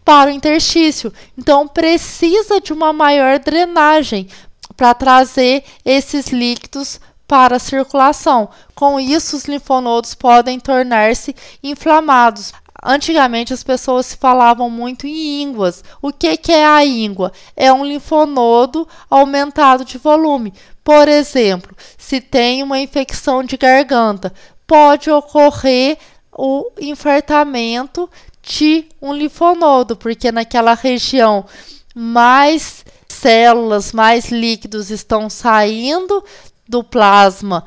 S1: para o interstício. Então, precisa de uma maior drenagem para trazer esses líquidos para a circulação. Com isso, os linfonodos podem tornar-se inflamados. Antigamente, as pessoas se falavam muito em ínguas. O que é a íngua? É um linfonodo aumentado de volume. Por exemplo, se tem uma infecção de garganta, pode ocorrer o infartamento de um linfonodo, porque naquela região mais células, mais líquidos estão saindo do plasma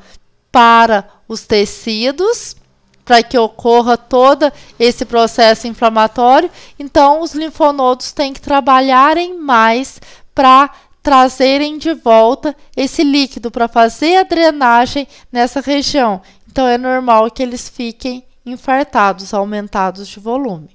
S1: para os tecidos, para que ocorra todo esse processo inflamatório. Então, os linfonodos têm que trabalharem mais para trazerem de volta esse líquido, para fazer a drenagem nessa região. Então, é normal que eles fiquem infartados, aumentados de volume.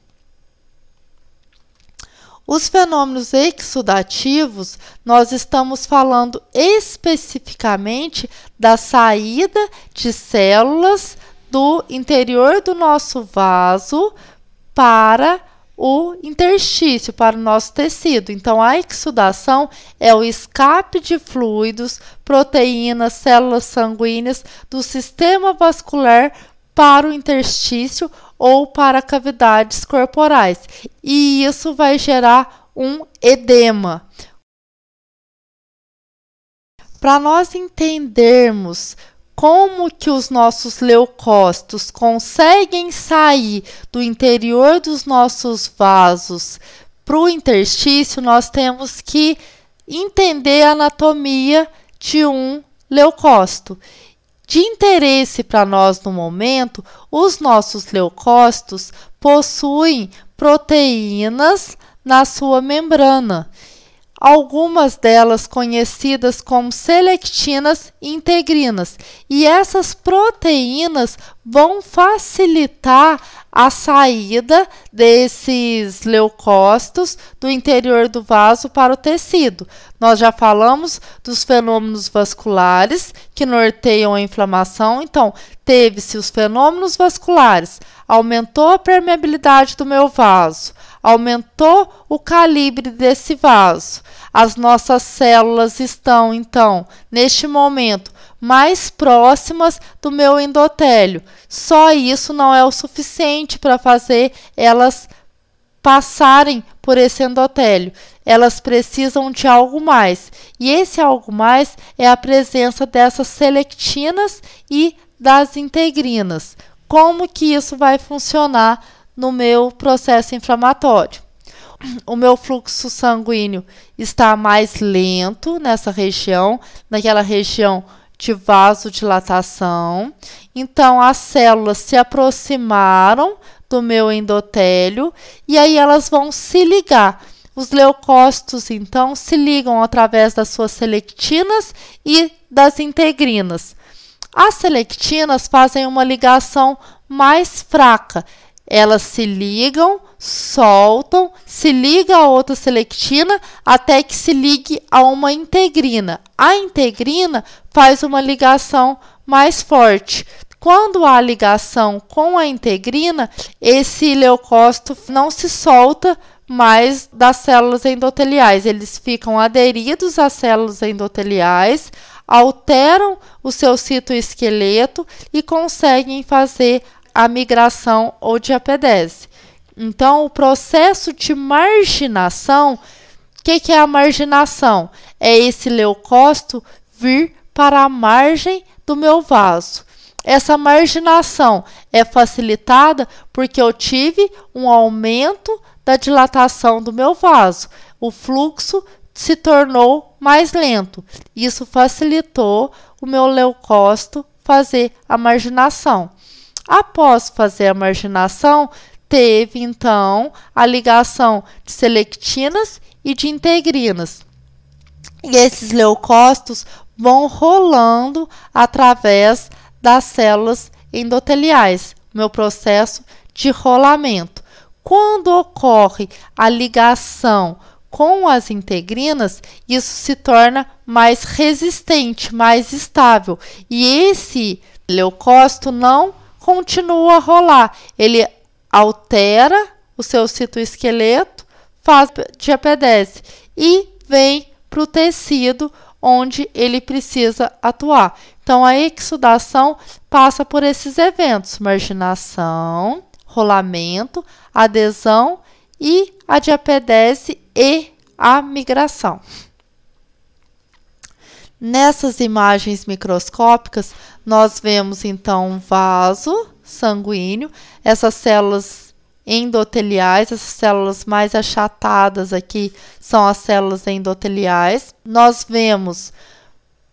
S1: Os fenômenos exudativos, nós estamos falando especificamente da saída de células do interior do nosso vaso para o interstício, para o nosso tecido. Então, a exudação é o escape de fluidos, proteínas, células sanguíneas do sistema vascular para o interstício ou para cavidades corporais. E isso vai gerar um edema. Para nós entendermos como que os nossos leucócitos conseguem sair do interior dos nossos vasos para o interstício, nós temos que entender a anatomia de um leucócito. De interesse para nós no momento, os nossos leucócitos possuem proteínas na sua membrana. Algumas delas conhecidas como selectinas e integrinas. E essas proteínas vão facilitar a saída desses leucócitos do interior do vaso para o tecido. Nós já falamos dos fenômenos vasculares que norteiam a inflamação. Então, teve-se os fenômenos vasculares, aumentou a permeabilidade do meu vaso, aumentou o calibre desse vaso. As nossas células estão, então, neste momento, mais próximas do meu endotélio. Só isso não é o suficiente para fazer elas passarem por esse endotélio. Elas precisam de algo mais. E esse algo mais é a presença dessas selectinas e das integrinas. Como que isso vai funcionar no meu processo inflamatório. O meu fluxo sanguíneo está mais lento nessa região, naquela região de vasodilatação. Então, as células se aproximaram do meu endotélio e aí elas vão se ligar. Os leucócitos, então, se ligam através das suas selectinas e das integrinas. As selectinas fazem uma ligação mais fraca. Elas se ligam, soltam, se liga a outra selectina até que se ligue a uma integrina. A integrina faz uma ligação mais forte. Quando há ligação com a integrina, esse leucócito não se solta mais das células endoteliais. Eles ficam aderidos às células endoteliais, alteram o seu citoesqueleto e conseguem fazer a migração ou diapedese. Então, o processo de marginação, o que é a marginação? É esse leucócito vir para a margem do meu vaso. Essa marginação é facilitada porque eu tive um aumento da dilatação do meu vaso. O fluxo se tornou mais lento. Isso facilitou o meu leucócito fazer a marginação. Após fazer a marginação, teve então a ligação de selectinas e de integrinas. E esses leucócitos vão rolando através das células endoteliais, meu processo de rolamento. Quando ocorre a ligação com as integrinas, isso se torna mais resistente, mais estável. E esse leucócito não continua a rolar, ele altera o seu citoesqueleto, faz diapedese e vem para o tecido onde ele precisa atuar. Então, a exsudação passa por esses eventos: marginação, rolamento, adesão e a diapedese e a migração. Nessas imagens microscópicas, nós vemos então um vaso sanguíneo, essas células endoteliais, essas células mais achatadas aqui são as células endoteliais. Nós vemos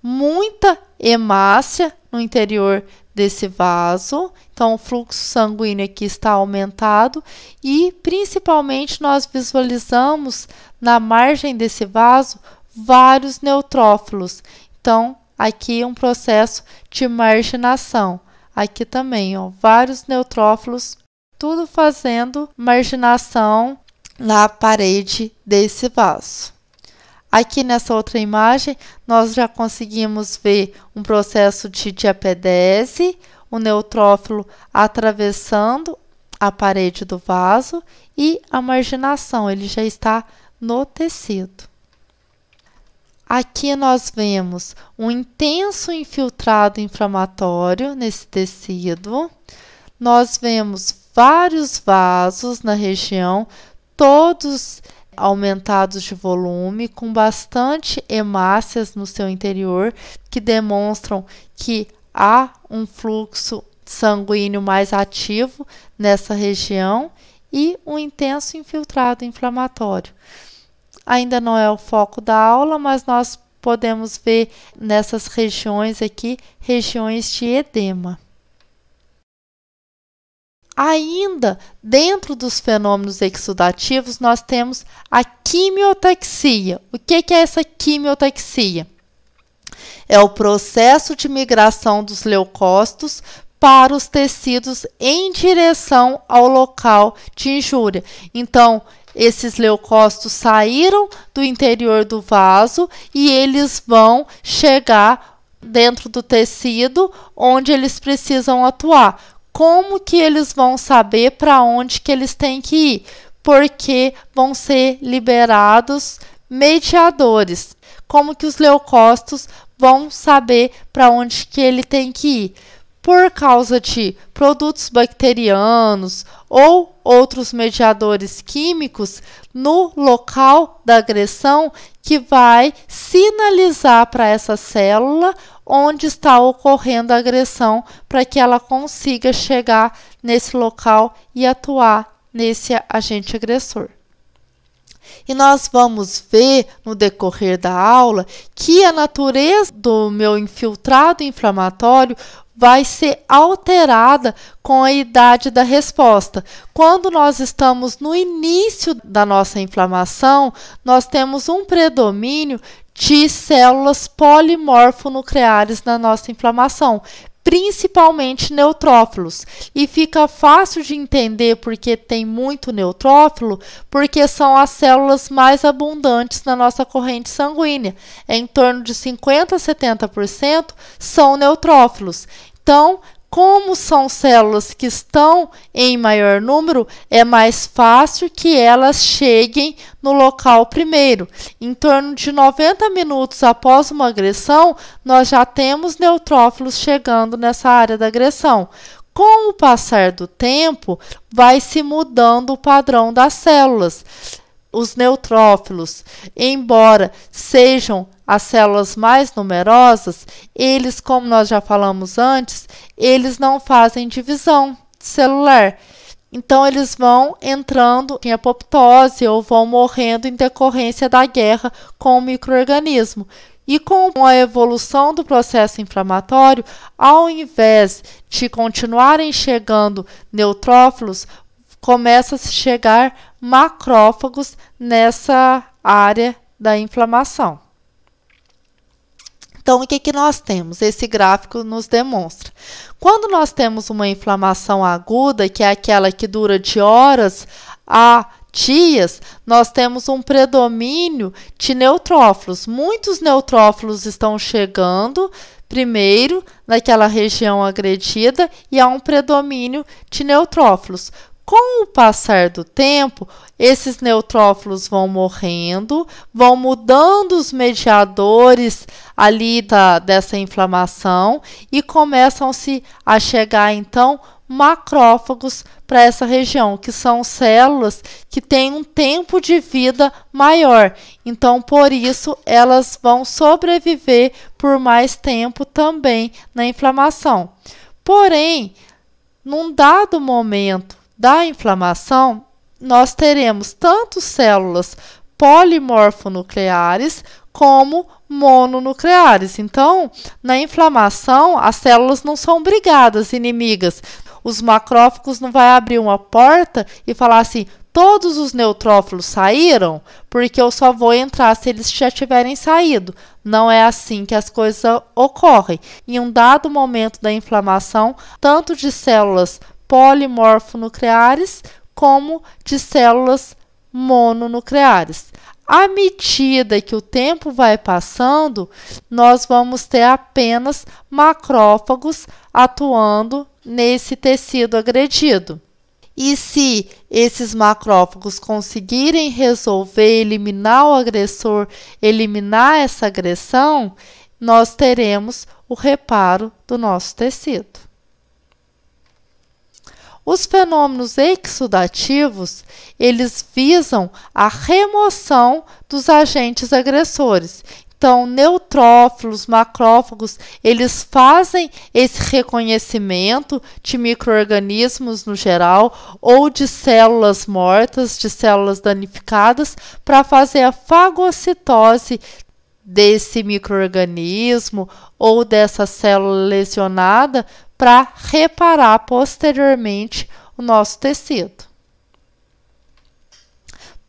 S1: muita hemácia no interior desse vaso, então o fluxo sanguíneo aqui está aumentado e principalmente nós visualizamos na margem desse vaso vários neutrófilos. Então, aqui é um processo de marginação. Aqui também, ó, vários neutrófilos, tudo fazendo marginação na parede desse vaso. Aqui nessa outra imagem, nós já conseguimos ver um processo de diapedese, o neutrófilo atravessando a parede do vaso e a marginação, ele já está no tecido. Aqui nós vemos um intenso infiltrado inflamatório nesse tecido. Nós vemos vários vasos na região, todos aumentados de volume, com bastante hemácias no seu interior, que demonstram que há um fluxo sanguíneo mais ativo nessa região e um intenso infiltrado inflamatório. Ainda não é o foco da aula, mas nós podemos ver nessas regiões aqui, regiões de edema. Ainda dentro dos fenômenos exudativos, nós temos a quimiotaxia. O que é essa quimiotaxia? É o processo de migração dos leucócitos para os tecidos em direção ao local de injúria. Então, esses leucócitos saíram do interior do vaso e eles vão chegar dentro do tecido onde eles precisam atuar. Como que eles vão saber para onde que eles têm que ir? Porque vão ser liberados mediadores. Como que os leucócitos vão saber para onde que ele tem que ir? por causa de produtos bacterianos ou outros mediadores químicos no local da agressão que vai sinalizar para essa célula onde está ocorrendo a agressão para que ela consiga chegar nesse local e atuar nesse agente agressor. E nós vamos ver no decorrer da aula que a natureza do meu infiltrado inflamatório vai ser alterada com a idade da resposta. Quando nós estamos no início da nossa inflamação, nós temos um predomínio de células polimorfonucleares na nossa inflamação, principalmente neutrófilos. E fica fácil de entender porque tem muito neutrófilo, porque são as células mais abundantes na nossa corrente sanguínea. Em torno de 50% a 70% são neutrófilos. Então, como são células que estão em maior número, é mais fácil que elas cheguem no local primeiro. Em torno de 90 minutos após uma agressão, nós já temos neutrófilos chegando nessa área da agressão. Com o passar do tempo, vai se mudando o padrão das células. Os neutrófilos, embora sejam as células mais numerosas, eles, como nós já falamos antes, eles não fazem divisão celular. Então, eles vão entrando em apoptose ou vão morrendo em decorrência da guerra com o micro-organismo. E com a evolução do processo inflamatório, ao invés de continuarem chegando neutrófilos, começa a se chegar macrófagos nessa área da inflamação. Então, o que nós temos? Esse gráfico nos demonstra. Quando nós temos uma inflamação aguda, que é aquela que dura de horas a dias, nós temos um predomínio de neutrófilos. Muitos neutrófilos estão chegando primeiro naquela região agredida e há um predomínio de neutrófilos. Com o passar do tempo, esses neutrófilos vão morrendo, vão mudando os mediadores ali dessa inflamação e começam-se a chegar, então, macrófagos para essa região, que são células que têm um tempo de vida maior. Então, por isso, elas vão sobreviver por mais tempo também na inflamação. Porém, num dado momento da inflamação, nós teremos tanto células polimorfonucleares como mononucleares. Então, na inflamação, as células não são brigadas, inimigas. Os macrófagos não vão abrir uma porta e falar assim, todos os neutrófilos saíram, porque eu só vou entrar se eles já tiverem saído. Não é assim que as coisas ocorrem. Em um dado momento da inflamação, tanto de células polimorfonucleares como de células mononucleares. À medida que o tempo vai passando, nós vamos ter apenas macrófagos atuando nesse tecido agredido. E se esses macrófagos conseguirem resolver eliminar o agressor, eliminar essa agressão, nós teremos o reparo do nosso tecido. Os fenômenos exudativos, eles visam a remoção dos agentes agressores. Então, neutrófilos, macrófagos, eles fazem esse reconhecimento de micro-organismos no geral ou de células mortas, de células danificadas, para fazer a fagocitose desse micro-organismo ou dessa célula lesionada para reparar posteriormente o nosso tecido.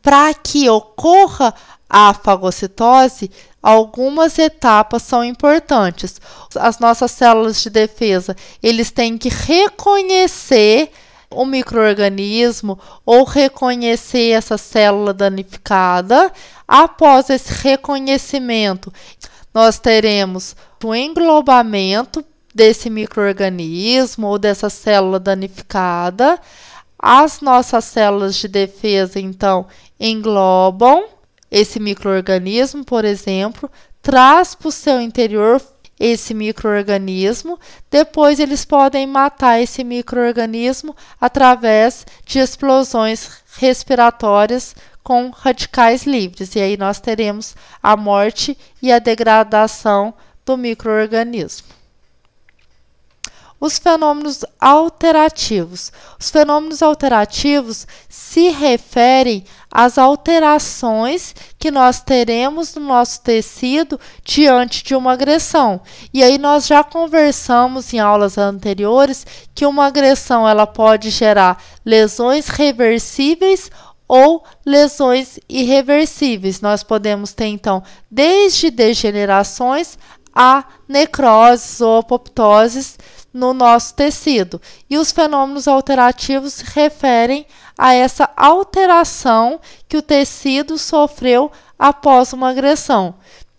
S1: Para que ocorra a fagocitose, algumas etapas são importantes. As nossas células de defesa, eles têm que reconhecer o micro-organismo ou reconhecer essa célula danificada. Após esse reconhecimento, nós teremos o englobamento desse micro-organismo ou dessa célula danificada. As nossas células de defesa, então, englobam esse micro-organismo, por exemplo, traz para o seu interior esse micro-organismo, depois eles podem matar esse micro-organismo através de explosões respiratórias com radicais livres. E aí nós teremos a morte e a degradação do micro-organismo. Os fenômenos alterativos. Os fenômenos alterativos se referem às alterações que nós teremos no nosso tecido diante de uma agressão. E aí nós já conversamos em aulas anteriores que uma agressão ela pode gerar lesões reversíveis ou lesões irreversíveis. Nós podemos ter, então, desde degenerações a necroses ou apoptoses no nosso tecido. E os fenômenos alterativos se referem a essa alteração que o tecido sofreu após uma agressão,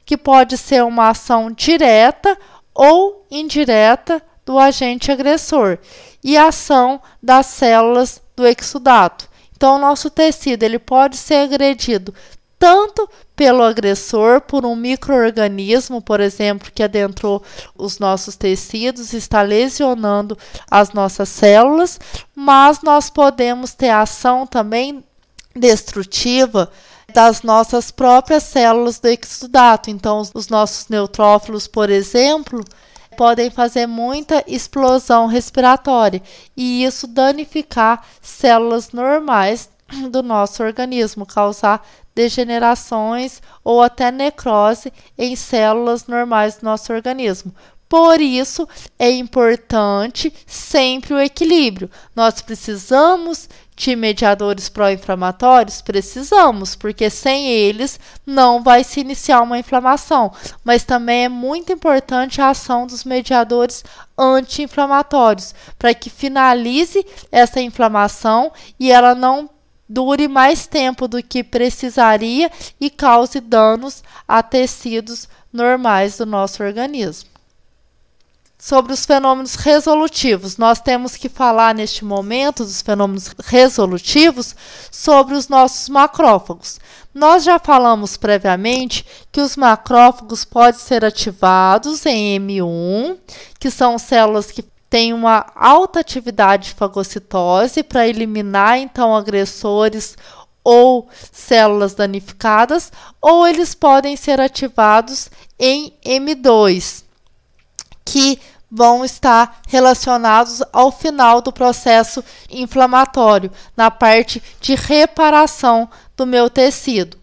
S1: que pode ser uma ação direta ou indireta do agente agressor e a ação das células do exudato. Então, o nosso tecido ele pode ser agredido tanto pelo agressor, por um micro-organismo, por exemplo, que adentrou os nossos tecidos, está lesionando as nossas células, mas nós podemos ter ação também destrutiva das nossas próprias células do exudato. Então, os nossos neutrófilos, por exemplo, podem fazer muita explosão respiratória e isso danificar células normais do nosso organismo, causar degenerações ou até necrose em células normais do nosso organismo. Por isso, é importante sempre o equilíbrio. Nós precisamos de mediadores pró-inflamatórios? Precisamos, porque sem eles não vai se iniciar uma inflamação. Mas também é muito importante a ação dos mediadores anti-inflamatórios, para que finalize essa inflamação e ela não dure mais tempo do que precisaria e cause danos a tecidos normais do nosso organismo. Sobre os fenômenos resolutivos, nós temos que falar neste momento dos fenômenos resolutivos sobre os nossos macrófagos. Nós já falamos previamente que os macrófagos podem ser ativados em M1, que são células que têm uma alta atividade de fagocitose para eliminar, então, agressores ou células danificadas, ou eles podem ser ativados em M2, que vão estar relacionados ao final do processo inflamatório, na parte de reparação do meu tecido.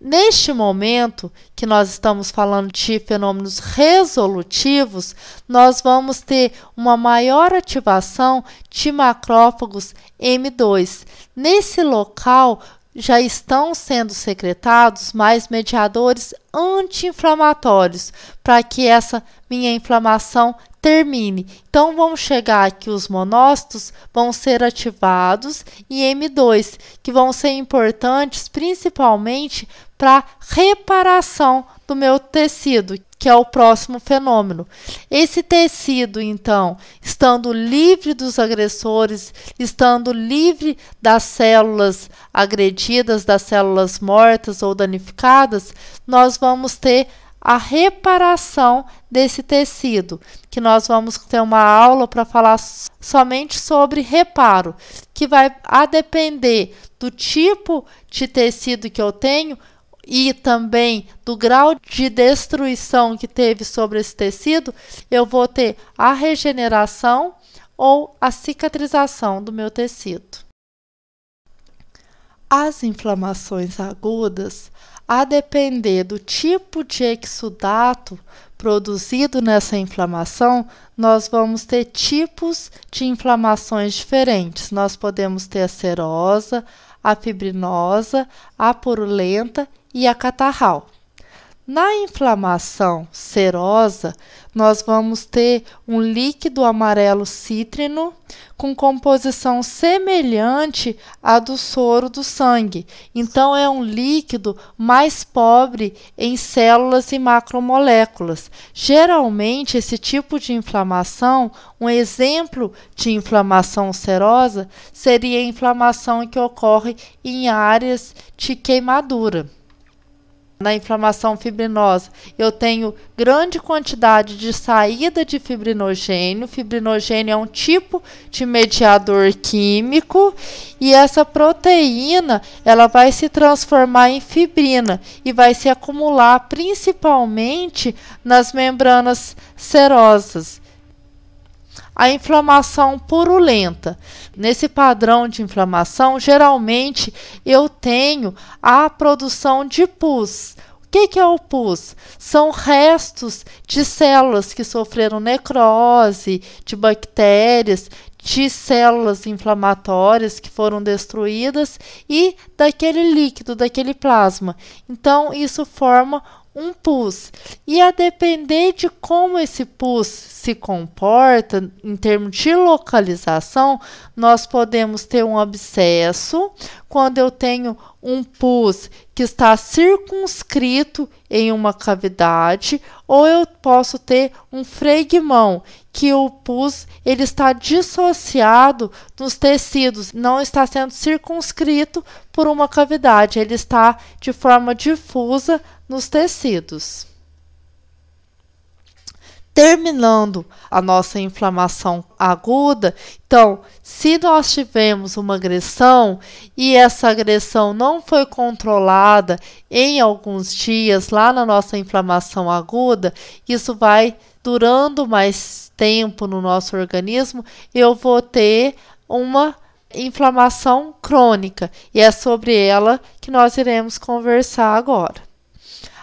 S1: Neste momento que nós estamos falando de fenômenos resolutivos, nós vamos ter uma maior ativação de macrófagos M2. Nesse local já estão sendo secretados mais mediadores anti-inflamatórios para que essa minha inflamação termine. Então, vamos chegar aqui, os monócitos vão ser ativados em M2, que vão ser importantes principalmente para reparação do meu tecido, que é o próximo fenômeno. Esse tecido, então, estando livre dos agressores, estando livre das células agredidas, das células mortas ou danificadas, nós vamos ter a reparação desse tecido, que nós vamos ter uma aula para falar somente sobre reparo, que vai a depender do tipo de tecido que eu tenho e também do grau de destruição que teve sobre esse tecido, eu vou ter a regeneração ou a cicatrização do meu tecido. As inflamações agudas, a depender do tipo de exudato produzido nessa inflamação, nós vamos ter tipos de inflamações diferentes. Nós podemos ter a serosa, a fibrinosa, a purulenta e a catarral. Na inflamação serosa, nós vamos ter um líquido amarelo cítrino com composição semelhante à do soro do sangue. Então, é um líquido mais pobre em células e macromoléculas. Geralmente, esse tipo de inflamação, um exemplo de inflamação serosa, seria a inflamação que ocorre em áreas de queimadura. Na inflamação fibrinosa, eu tenho grande quantidade de saída de fibrinogênio. Fibrinogênio é um tipo de mediador químico e essa proteína ela vai se transformar em fibrina e vai se acumular principalmente nas membranas serosas. A inflamação purulenta. Nesse padrão de inflamação, geralmente eu tenho a produção de pus. O que é o pus? São restos de células que sofreram necrose, de bactérias, de células inflamatórias que foram destruídas e daquele líquido, daquele plasma. Então, isso forma um pus. E a depender de como esse pus se comporta, em termos de localização, nós podemos ter um abscesso, quando eu tenho um pus que está circunscrito em uma cavidade, ou eu posso ter um fregmão, que o pus ele está dissociado dos tecidos, não está sendo circunscrito por uma cavidade, ele está de forma difusa nos tecidos. Terminando a nossa inflamação aguda, então, se nós tivemos uma agressão e essa agressão não foi controlada em alguns dias lá na nossa inflamação aguda, isso vai durando mais tempo no nosso organismo, eu vou ter uma inflamação crônica e é sobre ela que nós iremos conversar agora.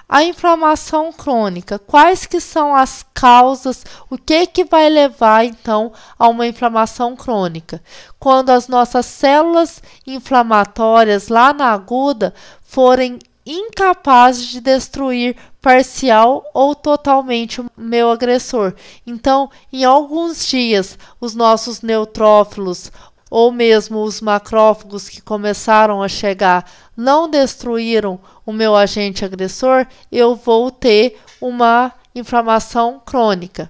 S1: A inflamação crônica, quais que são as causas, o que vai levar então a uma inflamação crônica? Quando as nossas células inflamatórias lá na aguda forem incapazes de destruir parcial ou totalmente o meu agressor. Então, em alguns dias, os nossos neutrófilos ou mesmo os macrófagos que começaram a chegar não destruíram o meu agente agressor, eu vou ter uma inflamação crônica.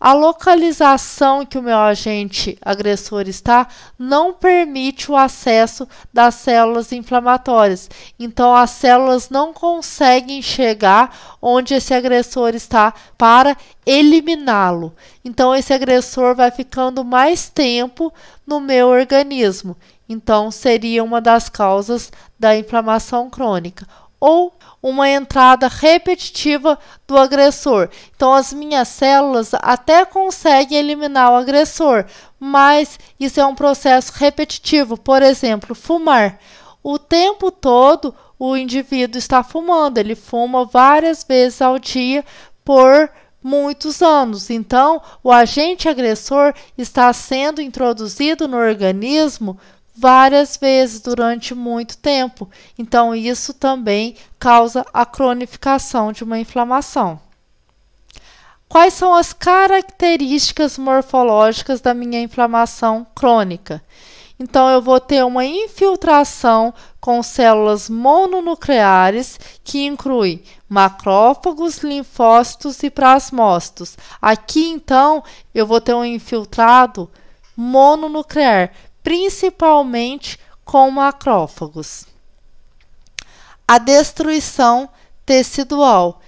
S1: A localização que o meu agente agressor está não permite o acesso das células inflamatórias. Então, as células não conseguem chegar onde esse agressor está para eliminá-lo. Então, esse agressor vai ficando mais tempo no meu organismo. Então, seria uma das causas da inflamação crônica. Ou uma entrada repetitiva do agressor. Então, as minhas células até conseguem eliminar o agressor, mas isso é um processo repetitivo. Por exemplo, fumar. O tempo todo o indivíduo está fumando, ele fuma várias vezes ao dia por muitos anos. Então, o agente agressor está sendo introduzido no organismo várias vezes durante muito tempo. Então, isso também causa a cronificação de uma inflamação. Quais são as características morfológicas da minha inflamação crônica? Então, eu vou ter uma infiltração com células mononucleares, que inclui macrófagos, linfócitos e plasmócitos. Aqui, então, eu vou ter um infiltrado mononuclear, principalmente com macrófagos. A destruição tecidual.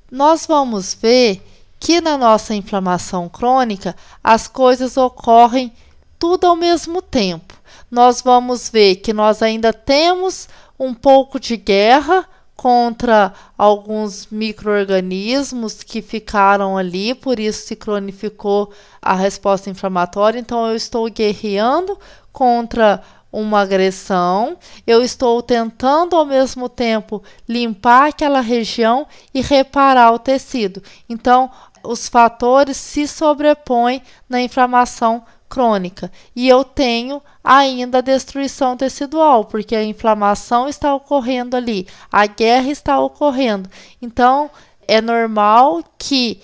S1: Nós vamos ver que na nossa inflamação crônica as coisas ocorrem tudo ao mesmo tempo. Nós vamos ver que nós ainda temos um pouco de guerra contra alguns micro-organismos que ficaram ali, por isso se cronificou a resposta inflamatória. Então, eu estou guerreando contra uma agressão, eu estou tentando ao mesmo tempo limpar aquela região e reparar o tecido. Então, os fatores se sobrepõem na inflamação crônica e eu tenho ainda a destruição tecidual, porque a inflamação está ocorrendo ali, a guerra está ocorrendo. Então, é normal que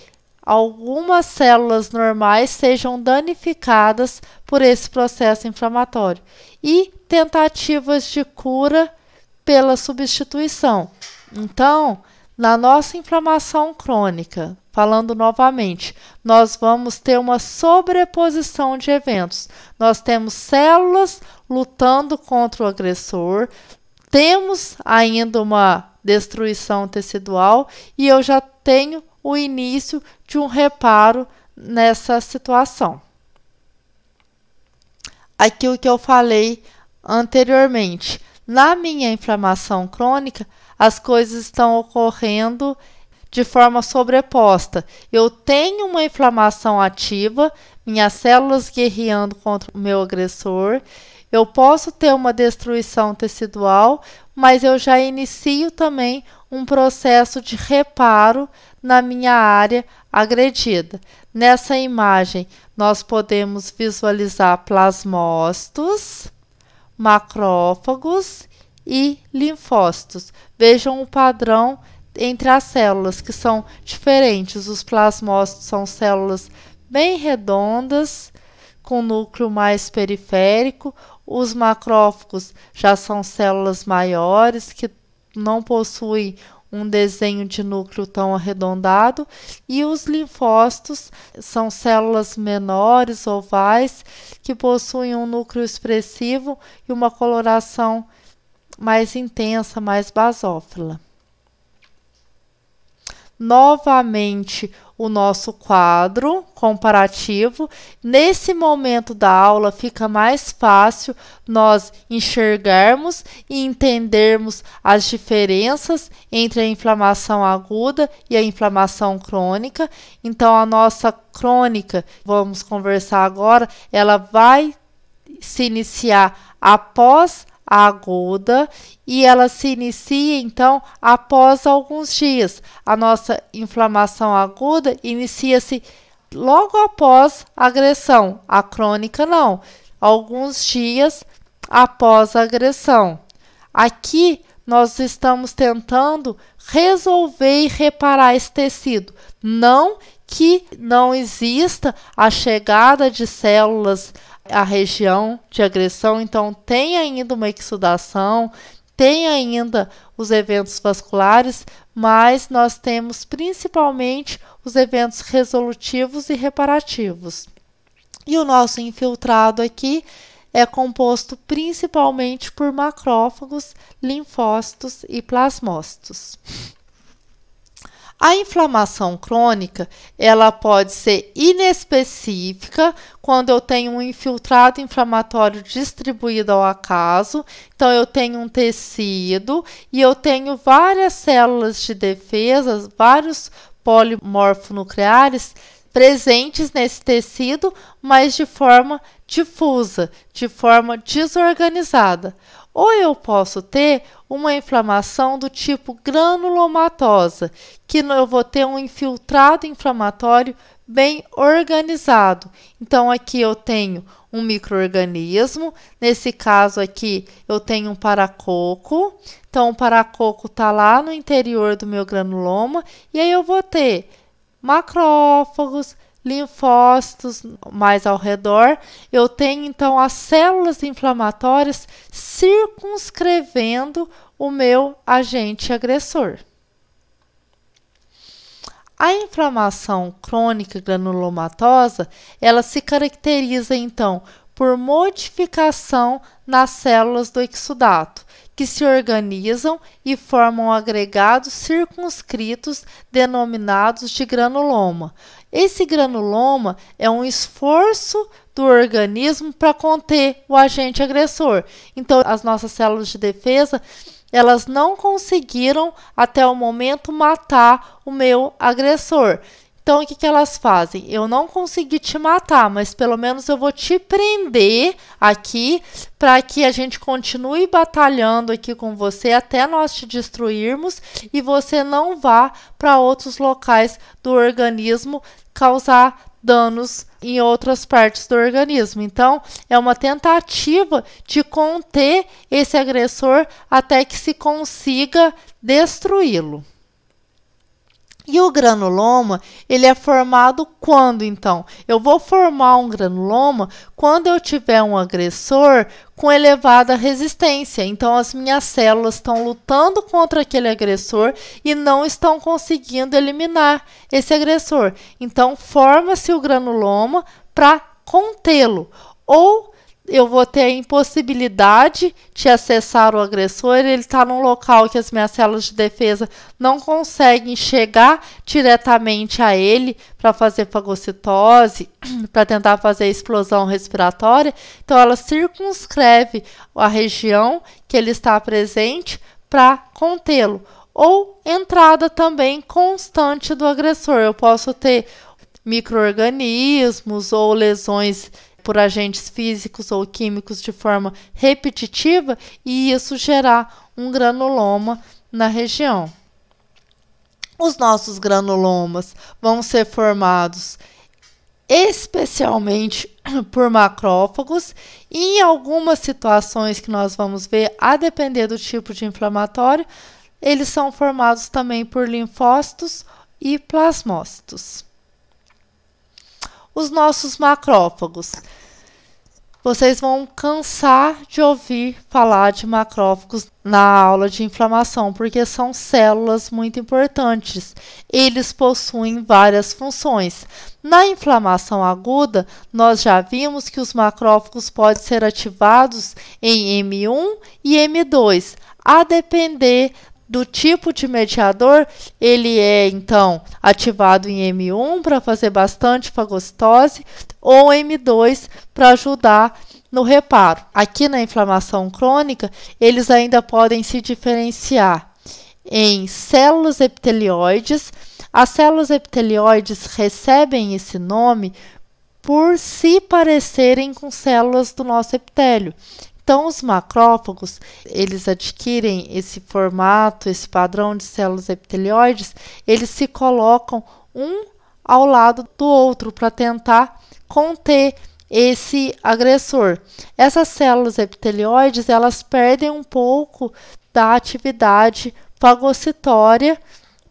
S1: algumas células normais sejam danificadas por esse processo inflamatório e tentativas de cura pela substituição. Então, na nossa inflamação crônica, falando novamente, nós vamos ter uma sobreposição de eventos. Nós temos células lutando contra o agressor, temos ainda uma destruição tecidual e eu já tenho o início de um reparo nessa situação. Aqui o que eu falei anteriormente, na minha inflamação crônica, as coisas estão ocorrendo de forma sobreposta. Eu tenho uma inflamação ativa, minhas células guerreando contra o meu agressor, eu posso ter uma destruição tecidual, mas eu já inicio também um processo de reparo na minha área agredida. Nessa imagem, nós podemos visualizar plasmócitos, macrófagos e linfócitos. Vejam o padrão entre as células, que são diferentes. Os plasmócitos são células bem redondas, com núcleo mais periférico. Os macrófagos já são células maiores, que não possuem um desenho de núcleo tão arredondado, e os linfócitos são células menores, ovais, que possuem um núcleo expressivo e uma coloração mais intensa, mais basófila. Novamente o nosso quadro comparativo. Nesse momento da aula fica mais fácil nós enxergarmos e entendermos as diferenças entre a inflamação aguda e a inflamação crônica. Então a nossa crônica, vamos conversar agora, ela vai se iniciar após a aguda e ela se inicia então após alguns dias. A nossa inflamação aguda inicia-se logo após a agressão, a crônica não, alguns dias após a agressão. Aqui nós estamos tentando resolver e reparar esse tecido, não que não exista a chegada de células à região de agressão, então tem ainda uma exudação, tem ainda os eventos vasculares, mas nós temos principalmente os eventos resolutivos e reparativos. E o nosso infiltrado aqui é composto principalmente por macrófagos, linfócitos e plasmócitos. A inflamação crônica, ela pode ser inespecífica, quando eu tenho um infiltrado inflamatório distribuído ao acaso. Então, eu tenho um tecido e eu tenho várias células de defesa, vários polimorfonucleares presentes nesse tecido, mas de forma difusa, de forma desorganizada. Ou eu posso ter uma inflamação do tipo granulomatosa, que eu vou ter um infiltrado inflamatório bem organizado. Então, aqui eu tenho um micro-organismo, nesse caso aqui eu tenho um paracoco. Então, o paracoco está lá no interior do meu granuloma, e aí eu vou ter macrófagos, linfócitos mais ao redor. Eu tenho então as células inflamatórias circunscrevendo o meu agente agressor. A inflamação crônica granulomatosa, ela se caracteriza então por modificação nas células do exudato, que se organizam e formam agregados circunscritos denominados de granuloma. Esse granuloma é um esforço do organismo para conter o agente agressor. Então, as nossas células de defesa, elas não conseguiram até o momento matar o meu agressor. Então, o que elas fazem? Eu não consegui te matar, mas pelo menos eu vou te prender aqui para que a gente continue batalhando aqui com você até nós te destruirmos e você não vá para outros locais do organismo causar danos em outras partes do organismo. Então, é uma tentativa de conter esse agressor até que se consiga destruí-lo. E o granuloma, ele é formado quando, então? Eu vou formar um granuloma quando eu tiver um agressor com elevada resistência. Então, as minhas células estão lutando contra aquele agressor e não estão conseguindo eliminar esse agressor. Então, forma-se o granuloma para contê-lo. Ou eu vou ter a impossibilidade de acessar o agressor, ele está num local que as minhas células de defesa não conseguem chegar diretamente a ele para fazer fagocitose, para tentar fazer a explosão respiratória. Então, ela circunscreve a região que ele está presente para contê-lo. Ou entrada também constante do agressor. Eu posso ter micro-organismos ou lesões por agentes físicos ou químicos de forma repetitiva e isso gerar um granuloma na região. Os nossos granulomas vão ser formados especialmente por macrófagos e em algumas situações que nós vamos ver, a depender do tipo de inflamatório, eles são formados também por linfócitos e plasmócitos. Os nossos macrófagos. Vocês vão cansar de ouvir falar de macrófagos na aula de inflamação, porque são células muito importantes. Eles possuem várias funções. Na inflamação aguda, nós já vimos que os macrófagos podem ser ativados em M1 e M2, a depender do tipo de mediador. Ele é, então, ativado em M1 para fazer bastante fagocitose ou M2 para ajudar no reparo. Aqui na inflamação crônica, eles ainda podem se diferenciar em células epitelioides. As células epitelioides recebem esse nome por se parecerem com células do nosso epitélio. Então, os macrófagos, eles adquirem esse formato, esse padrão de células epitelioides, eles se colocam um ao lado do outro para tentar conter esse agressor. Essas células epitelioides, elas perdem um pouco da atividade fagocitória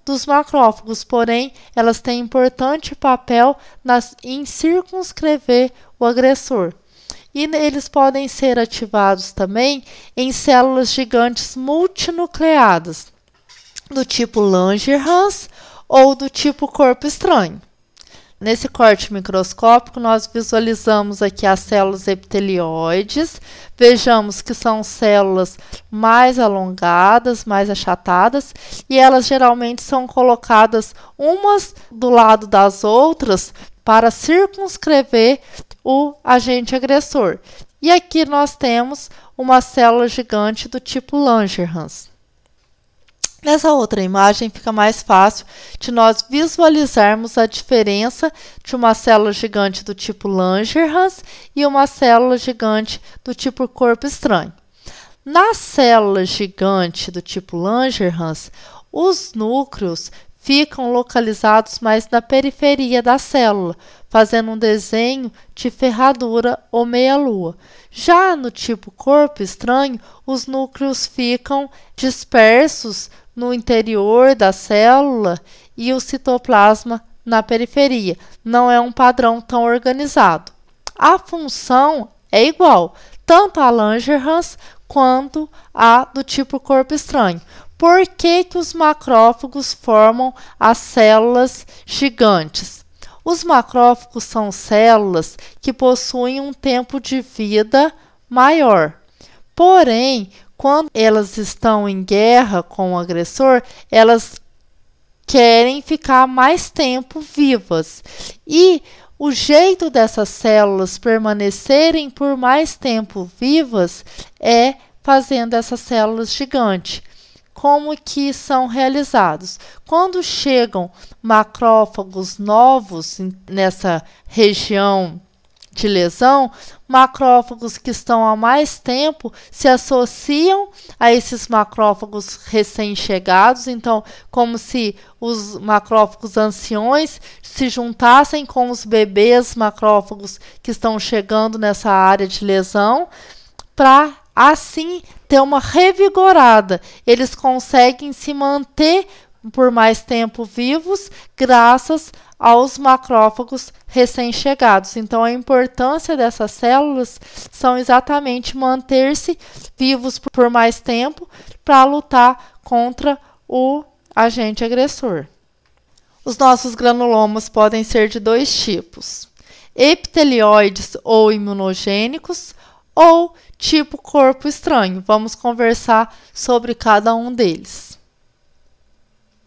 S1: dos macrófagos, porém, elas têm importante papel em circunscrever o agressor. E eles podem ser ativados também em células gigantes multinucleadas, do tipo Langerhans ou do tipo corpo estranho. Nesse corte microscópico, nós visualizamos aqui as células epitelioides. Vejamos que são células mais alongadas, mais achatadas, e elas geralmente são colocadas umas do lado das outras para circunscrever o agente agressor. E aqui nós temos uma célula gigante do tipo Langerhans. Nessa outra imagem fica mais fácil de nós visualizarmos a diferença de uma célula gigante do tipo Langerhans e uma célula gigante do tipo corpo estranho. Na célula gigante do tipo Langerhans, os núcleos ficam localizados mais na periferia da célula, fazendo um desenho de ferradura ou meia-lua. Já no tipo corpo estranho, os núcleos ficam dispersos no interior da célula e o citoplasma na periferia. Não é um padrão tão organizado. A função é igual, tanto a Langerhans quanto a do tipo corpo estranho. Por que os macrófagos formam as células gigantes? Os macrófagos são células que possuem um tempo de vida maior. Porém, quando elas estão em guerra com o agressor, elas querem ficar mais tempo vivas. E o jeito dessas células permanecerem por mais tempo vivas é fazendo essas células gigantes. Como que são realizados? Quando chegam macrófagos novos nessa região de lesão, macrófagos que estão há mais tempo se associam a esses macrófagos recém-chegados, então, como se os macrófagos anciões se juntassem com os bebês macrófagos que estão chegando nessa área de lesão, para assim ter uma revigorada. Eles conseguem se manter por mais tempo vivos graças aos macrófagos recém-chegados. Então, a importância dessas células são exatamente manter-se vivos por mais tempo para lutar contra o agente agressor. Os nossos granulomas podem ser de dois tipos: epitelioides ou imunogênicos, ou tipo corpo estranho. Vamos conversar sobre cada um deles.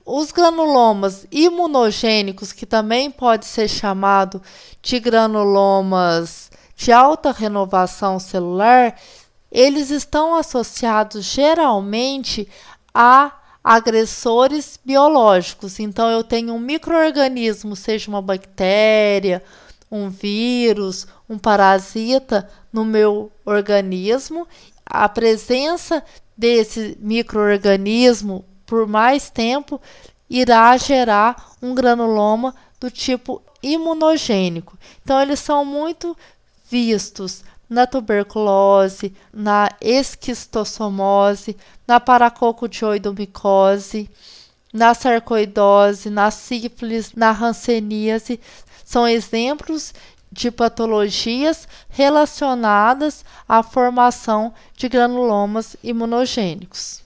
S1: Os granulomas imunogênicos, que também pode ser chamado de granulomas de alta renovação celular, eles estão associados geralmente a agressores biológicos. Então, eu tenho um micro-organismo, seja uma bactéria, um vírus, um parasita no meu organismo. A presença desse micro-organismo por mais tempo irá gerar um granuloma do tipo imunogênico. Então, eles são muito vistos na tuberculose, na esquistossomose, na paracoccidioidomicose, na sarcoidose, na sífilis, na hanseníase. São exemplos de patologias relacionadas à formação de granulomas imunogênicos.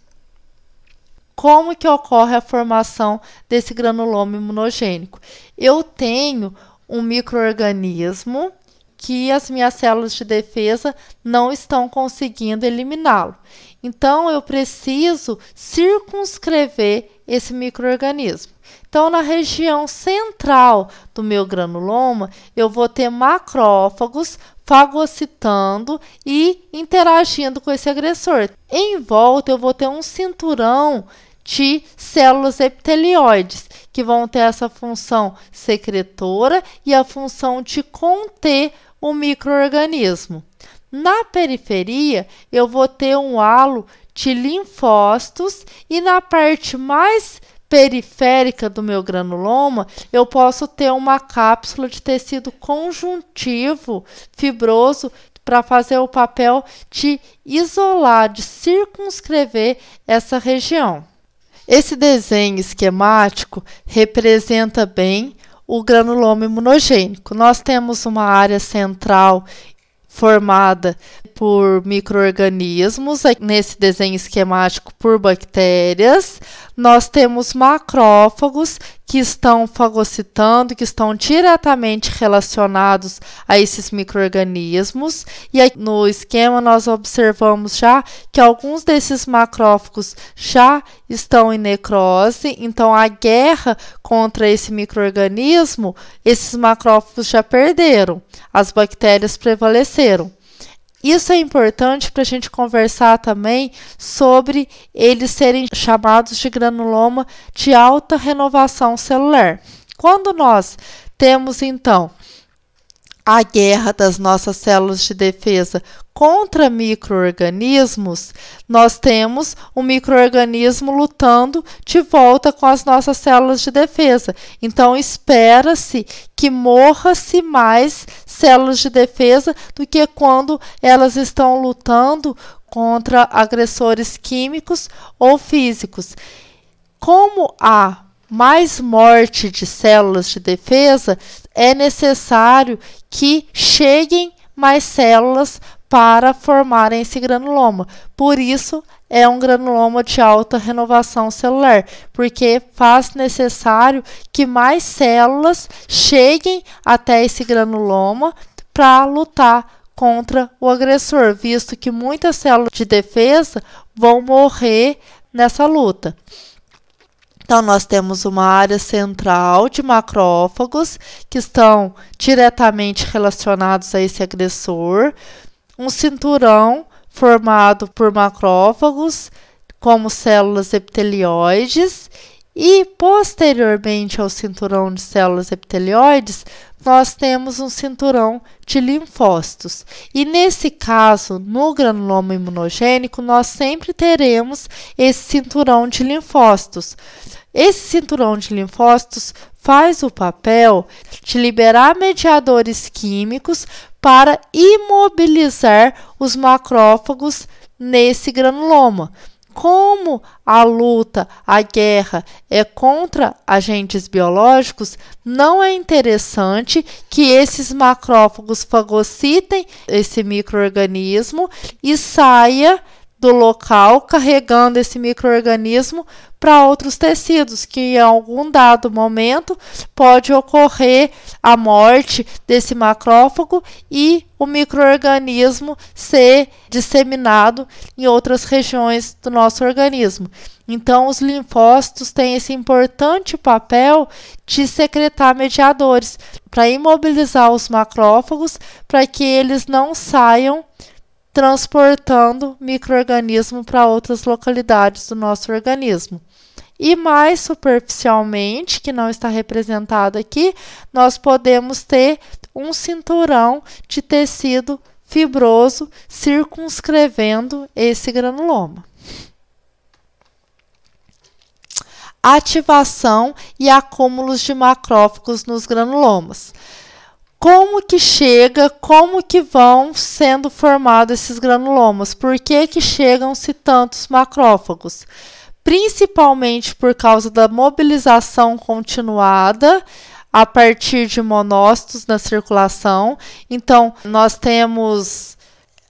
S1: Como que ocorre a formação desse granuloma imunogênico? Eu tenho um micro-organismo que as minhas células de defesa não estão conseguindo eliminá-lo. Então, eu preciso circunscrever esse micro-organismo. Então, na região central do meu granuloma, eu vou ter macrófagos fagocitando e interagindo com esse agressor. Em volta, eu vou ter um cinturão de células epitelioides, que vão ter essa função secretora e a função de conter o micro-organismo. Na periferia, eu vou ter um halo de linfócitos e na parte mais periférica do meu granuloma, eu posso ter uma cápsula de tecido conjuntivo fibroso para fazer o papel de isolar, de circunscrever essa região. Esse desenho esquemático representa bem o granuloma imunogênico. Nós temos uma área central formada por micro-organismos, nesse desenho esquemático por bactérias. Nós temos macrófagos que estão fagocitando, que estão diretamente relacionados a esses micro-organismos. E aí, no esquema nós observamos já que alguns desses macrófagos já estão em necrose. Então, a guerra contra esse micro-organismo, esses macrófagos já perderam, as bactérias prevaleceram. Isso é importante para a gente conversar também sobre eles serem chamados de granuloma de alta renovação celular. Quando nós temos, então, a guerra das nossas células de defesa contra micro-organismos, nós temos um micro-organismo lutando de volta com as nossas células de defesa. Então, espera-se que morra-se mais células de defesa do que quando elas estão lutando contra agressores químicos ou físicos. Como há mais morte de células de defesa, é necessário que cheguem mais células para formarem esse granuloma. Por isso, é um granuloma de alta renovação celular, porque faz necessário que mais células cheguem até esse granuloma para lutar contra o agressor, visto que muitas células de defesa vão morrer nessa luta. Então, nós temos uma área central de macrófagos que estão diretamente relacionados a esse agressor, um cinturão formado por macrófagos, como células epitelioides, e posteriormente ao cinturão de células epitelioides, nós temos um cinturão de linfócitos. E nesse caso, no granuloma imunogênico, nós sempre teremos esse cinturão de linfócitos. Esse cinturão de linfócitos faz o papel de liberar mediadores químicos para imobilizar os macrófagos nesse granuloma. Como a luta, a guerra é contra agentes biológicos, não é interessante que esses macrófagos fagocitem esse micro-organismo e saia do local, carregando esse micro-organismo para outros tecidos, que em algum dado momento pode ocorrer a morte desse macrófago e o micro-organismo ser disseminado em outras regiões do nosso organismo. Então, os linfócitos têm esse importante papel de secretar mediadores para imobilizar os macrófagos, para que eles não saiam transportando micro-organismo para outras localidades do nosso organismo. E mais superficialmente, que não está representado aqui, nós podemos ter um cinturão de tecido fibroso circunscrevendo esse granuloma. Ativação e acúmulos de macrófagos nos granulomas. Como que chega, como que vão sendo formados esses granulomas? Por que que chegam-se tantos macrófagos? Principalmente por causa da mobilização continuada a partir de monócitos na circulação. Então, nós temos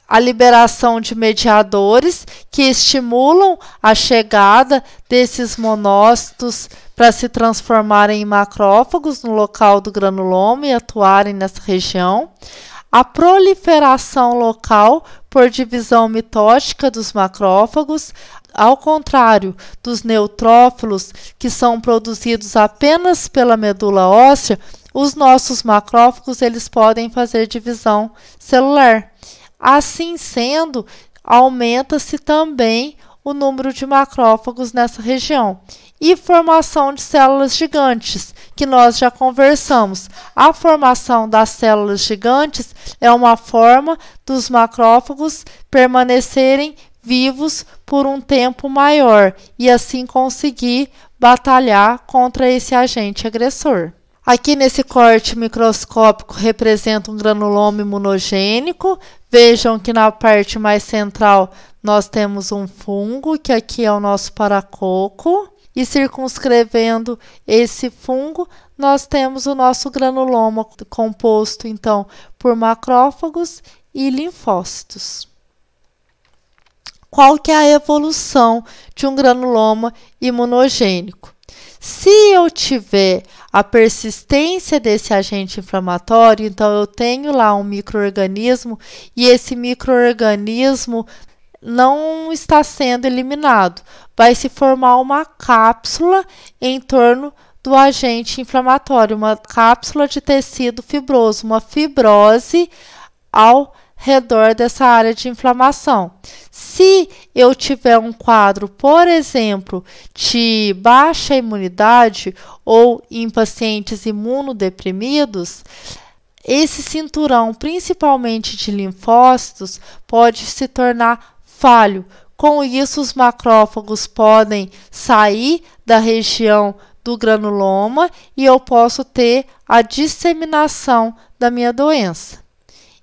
S1: a liberação de mediadores que estimulam a chegada desses monócitos para se transformarem em macrófagos no local do granuloma e atuarem nessa região. A proliferação local por divisão mitótica dos macrófagos, ao contrário dos neutrófilos, que são produzidos apenas pela medula óssea, os nossos macrófagos eles podem fazer divisão celular. Assim sendo, aumenta-se também o número de macrófagos nessa região. E formação de células gigantes, que nós já conversamos. A formação das células gigantes é uma forma dos macrófagos permanecerem vivos por um tempo maior e assim conseguir batalhar contra esse agente agressor. Aqui nesse corte microscópico representa um granuloma imunogênico. Vejam que na parte mais central nós temos um fungo, que aqui é o nosso paracoco. E circunscrevendo esse fungo, nós temos o nosso granuloma composto, então, por macrófagos e linfócitos. Qual que é a evolução de um granuloma imunogênico? Se eu tiver a persistência desse agente inflamatório, então eu tenho lá um micro-organismo e esse micro-organismo não está sendo eliminado. Vai se formar uma cápsula em torno do agente inflamatório, uma cápsula de tecido fibroso, uma fibrose ao redor dessa área de inflamação. Se eu tiver um quadro, por exemplo, de baixa imunidade ou em pacientes imunodeprimidos, esse cinturão, principalmente de linfócitos, pode se tornar falho. Com isso, os macrófagos podem sair da região do granuloma e eu posso ter a disseminação da minha doença.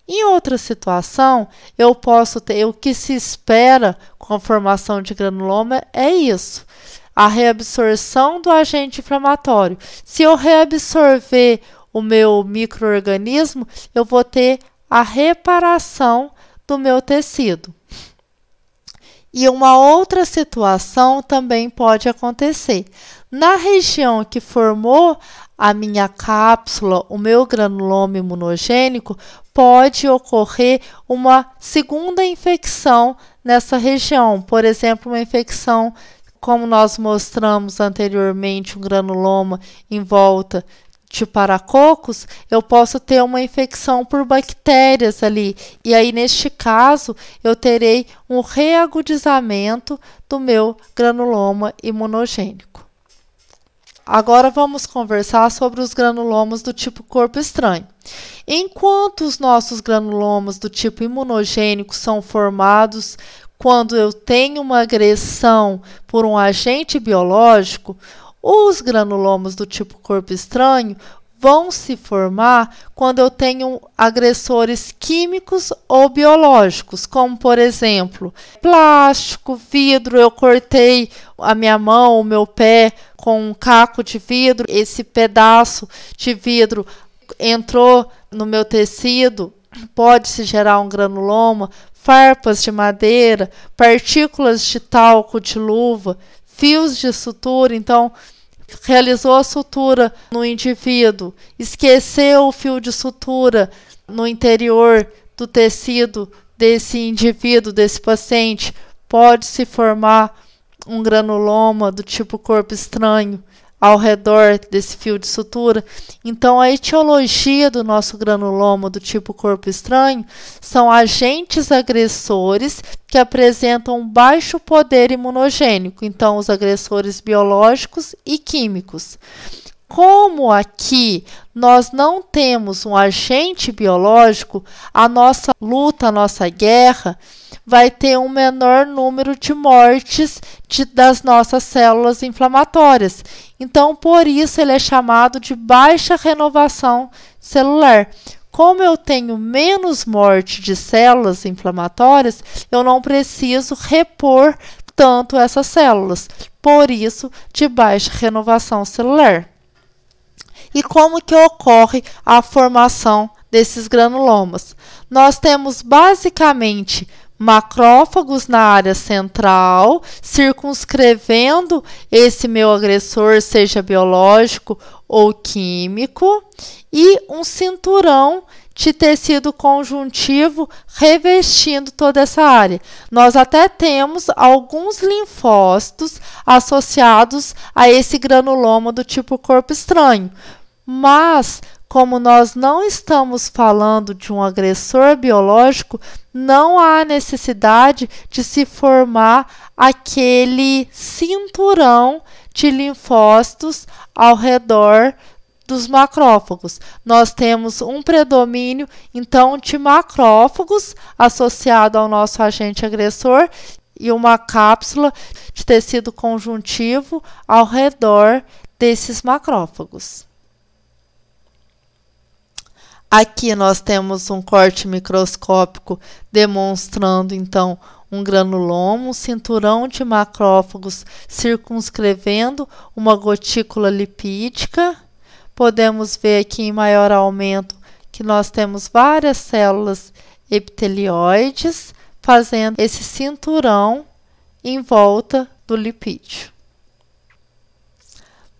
S1: Em outra situação, eu posso ter o que se espera com a formação de granuloma é isso, a reabsorção do agente inflamatório. Se eu reabsorver o meu micro-organismo, eu vou ter a reparação do meu tecido. E uma outra situação também pode acontecer. Na região que formou a minha cápsula, o meu granuloma imunogênico, pode ocorrer uma segunda infecção nessa região. Por exemplo, uma infecção, como nós mostramos anteriormente, um granuloma em volta de paracocos, eu posso ter uma infecção por bactérias ali. E aí, neste caso, eu terei um reagudizamento do meu granuloma imunogênico. Agora vamos conversar sobre os granulomas do tipo corpo estranho. Enquanto os nossos granulomas do tipo imunogênico são formados quando eu tenho uma agressão por um agente biológico, os granulomas do tipo corpo estranho vão se formar quando eu tenho agressores químicos ou biológicos, como, por exemplo, plástico, vidro. Eu cortei a minha mão, o meu pé com um caco de vidro. Esse pedaço de vidro entrou no meu tecido pode-se gerar um granuloma, farpas de madeira, partículas de talco de luva, fios de sutura. Então, realizou a sutura no indivíduo, esqueceu o fio de sutura no interior do tecido desse indivíduo, desse paciente, pode se formar um granuloma do tipo corpo estranho ao redor desse fio de sutura. Então, a etiologia do nosso granuloma do tipo corpo estranho são agentes agressores que apresentam baixo poder imunogênico, então os agressores biológicos e químicos. Como aqui nós não temos um agente biológico, a nossa luta, a nossa guerra vai ter um menor número de mortes das nossas células inflamatórias. Então, por isso, ele é chamado de baixa renovação celular. Como eu tenho menos morte de células inflamatórias, eu não preciso repor tanto essas células. Por isso, de baixa renovação celular. E como que ocorre a formação desses granulomas? Nós temos basicamente macrófagos na área central, circunscrevendo esse meu agressor, seja biológico ou químico, e um cinturão de tecido conjuntivo revestindo toda essa área. Nós até temos alguns linfócitos associados a esse granuloma do tipo corpo estranho, mas como nós não estamos falando de um agressor biológico, não há necessidade de se formar aquele cinturão de linfócitos ao redor dos macrófagos. Nós temos um predomínio, então, de macrófagos associado ao nosso agente agressor e uma cápsula de tecido conjuntivo ao redor desses macrófagos. Aqui nós temos um corte microscópico demonstrando, então, um granuloma, um cinturão de macrófagos circunscrevendo uma gotícula lipídica. Podemos ver aqui em maior aumento que nós temos várias células epitelioides fazendo esse cinturão em volta do lipídio.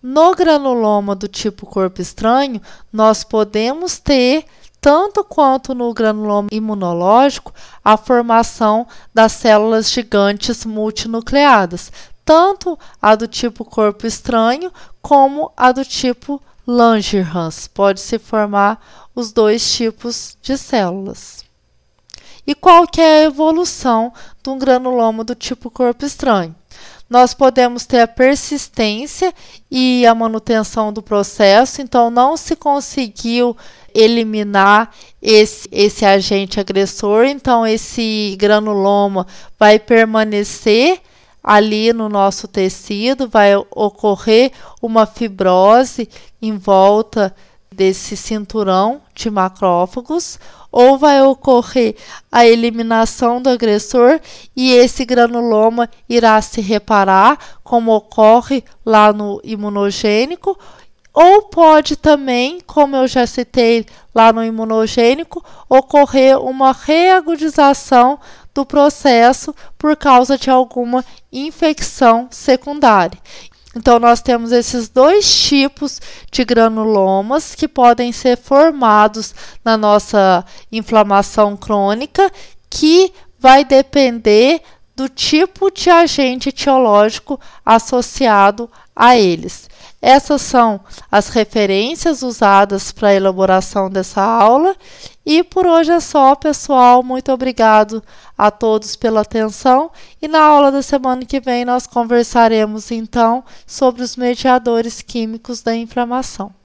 S1: No granuloma do tipo corpo estranho, nós podemos ter, tanto quanto no granuloma imunológico, a formação das células gigantes multinucleadas, tanto a do tipo corpo estranho como a do tipo Langerhans. Pode-se formar os dois tipos de células. E qual que é a evolução de um granuloma do tipo corpo estranho? Nós podemos ter a persistência e a manutenção do processo, então não se conseguiu eliminar esse agente agressor, então esse granuloma vai permanecer ali no nosso tecido, vai ocorrer uma fibrose em volta desse cinturão de macrófagos, ou vai ocorrer a eliminação do agressor e esse granuloma irá se reparar, como ocorre lá no imunogênico, ou pode também, como eu já citei lá no imunogênico, ocorrer uma reagudização do processo por causa de alguma infecção secundária. Então, nós temos esses dois tipos de granulomas que podem ser formados na nossa inflamação crônica, que vai depender do tipo de agente etiológico associado a eles. Essas são as referências usadas para a elaboração dessa aula. E por hoje é só, pessoal. Muito obrigado a todos pela atenção. E na aula da semana que vem nós conversaremos, então, sobre os mediadores químicos da inflamação.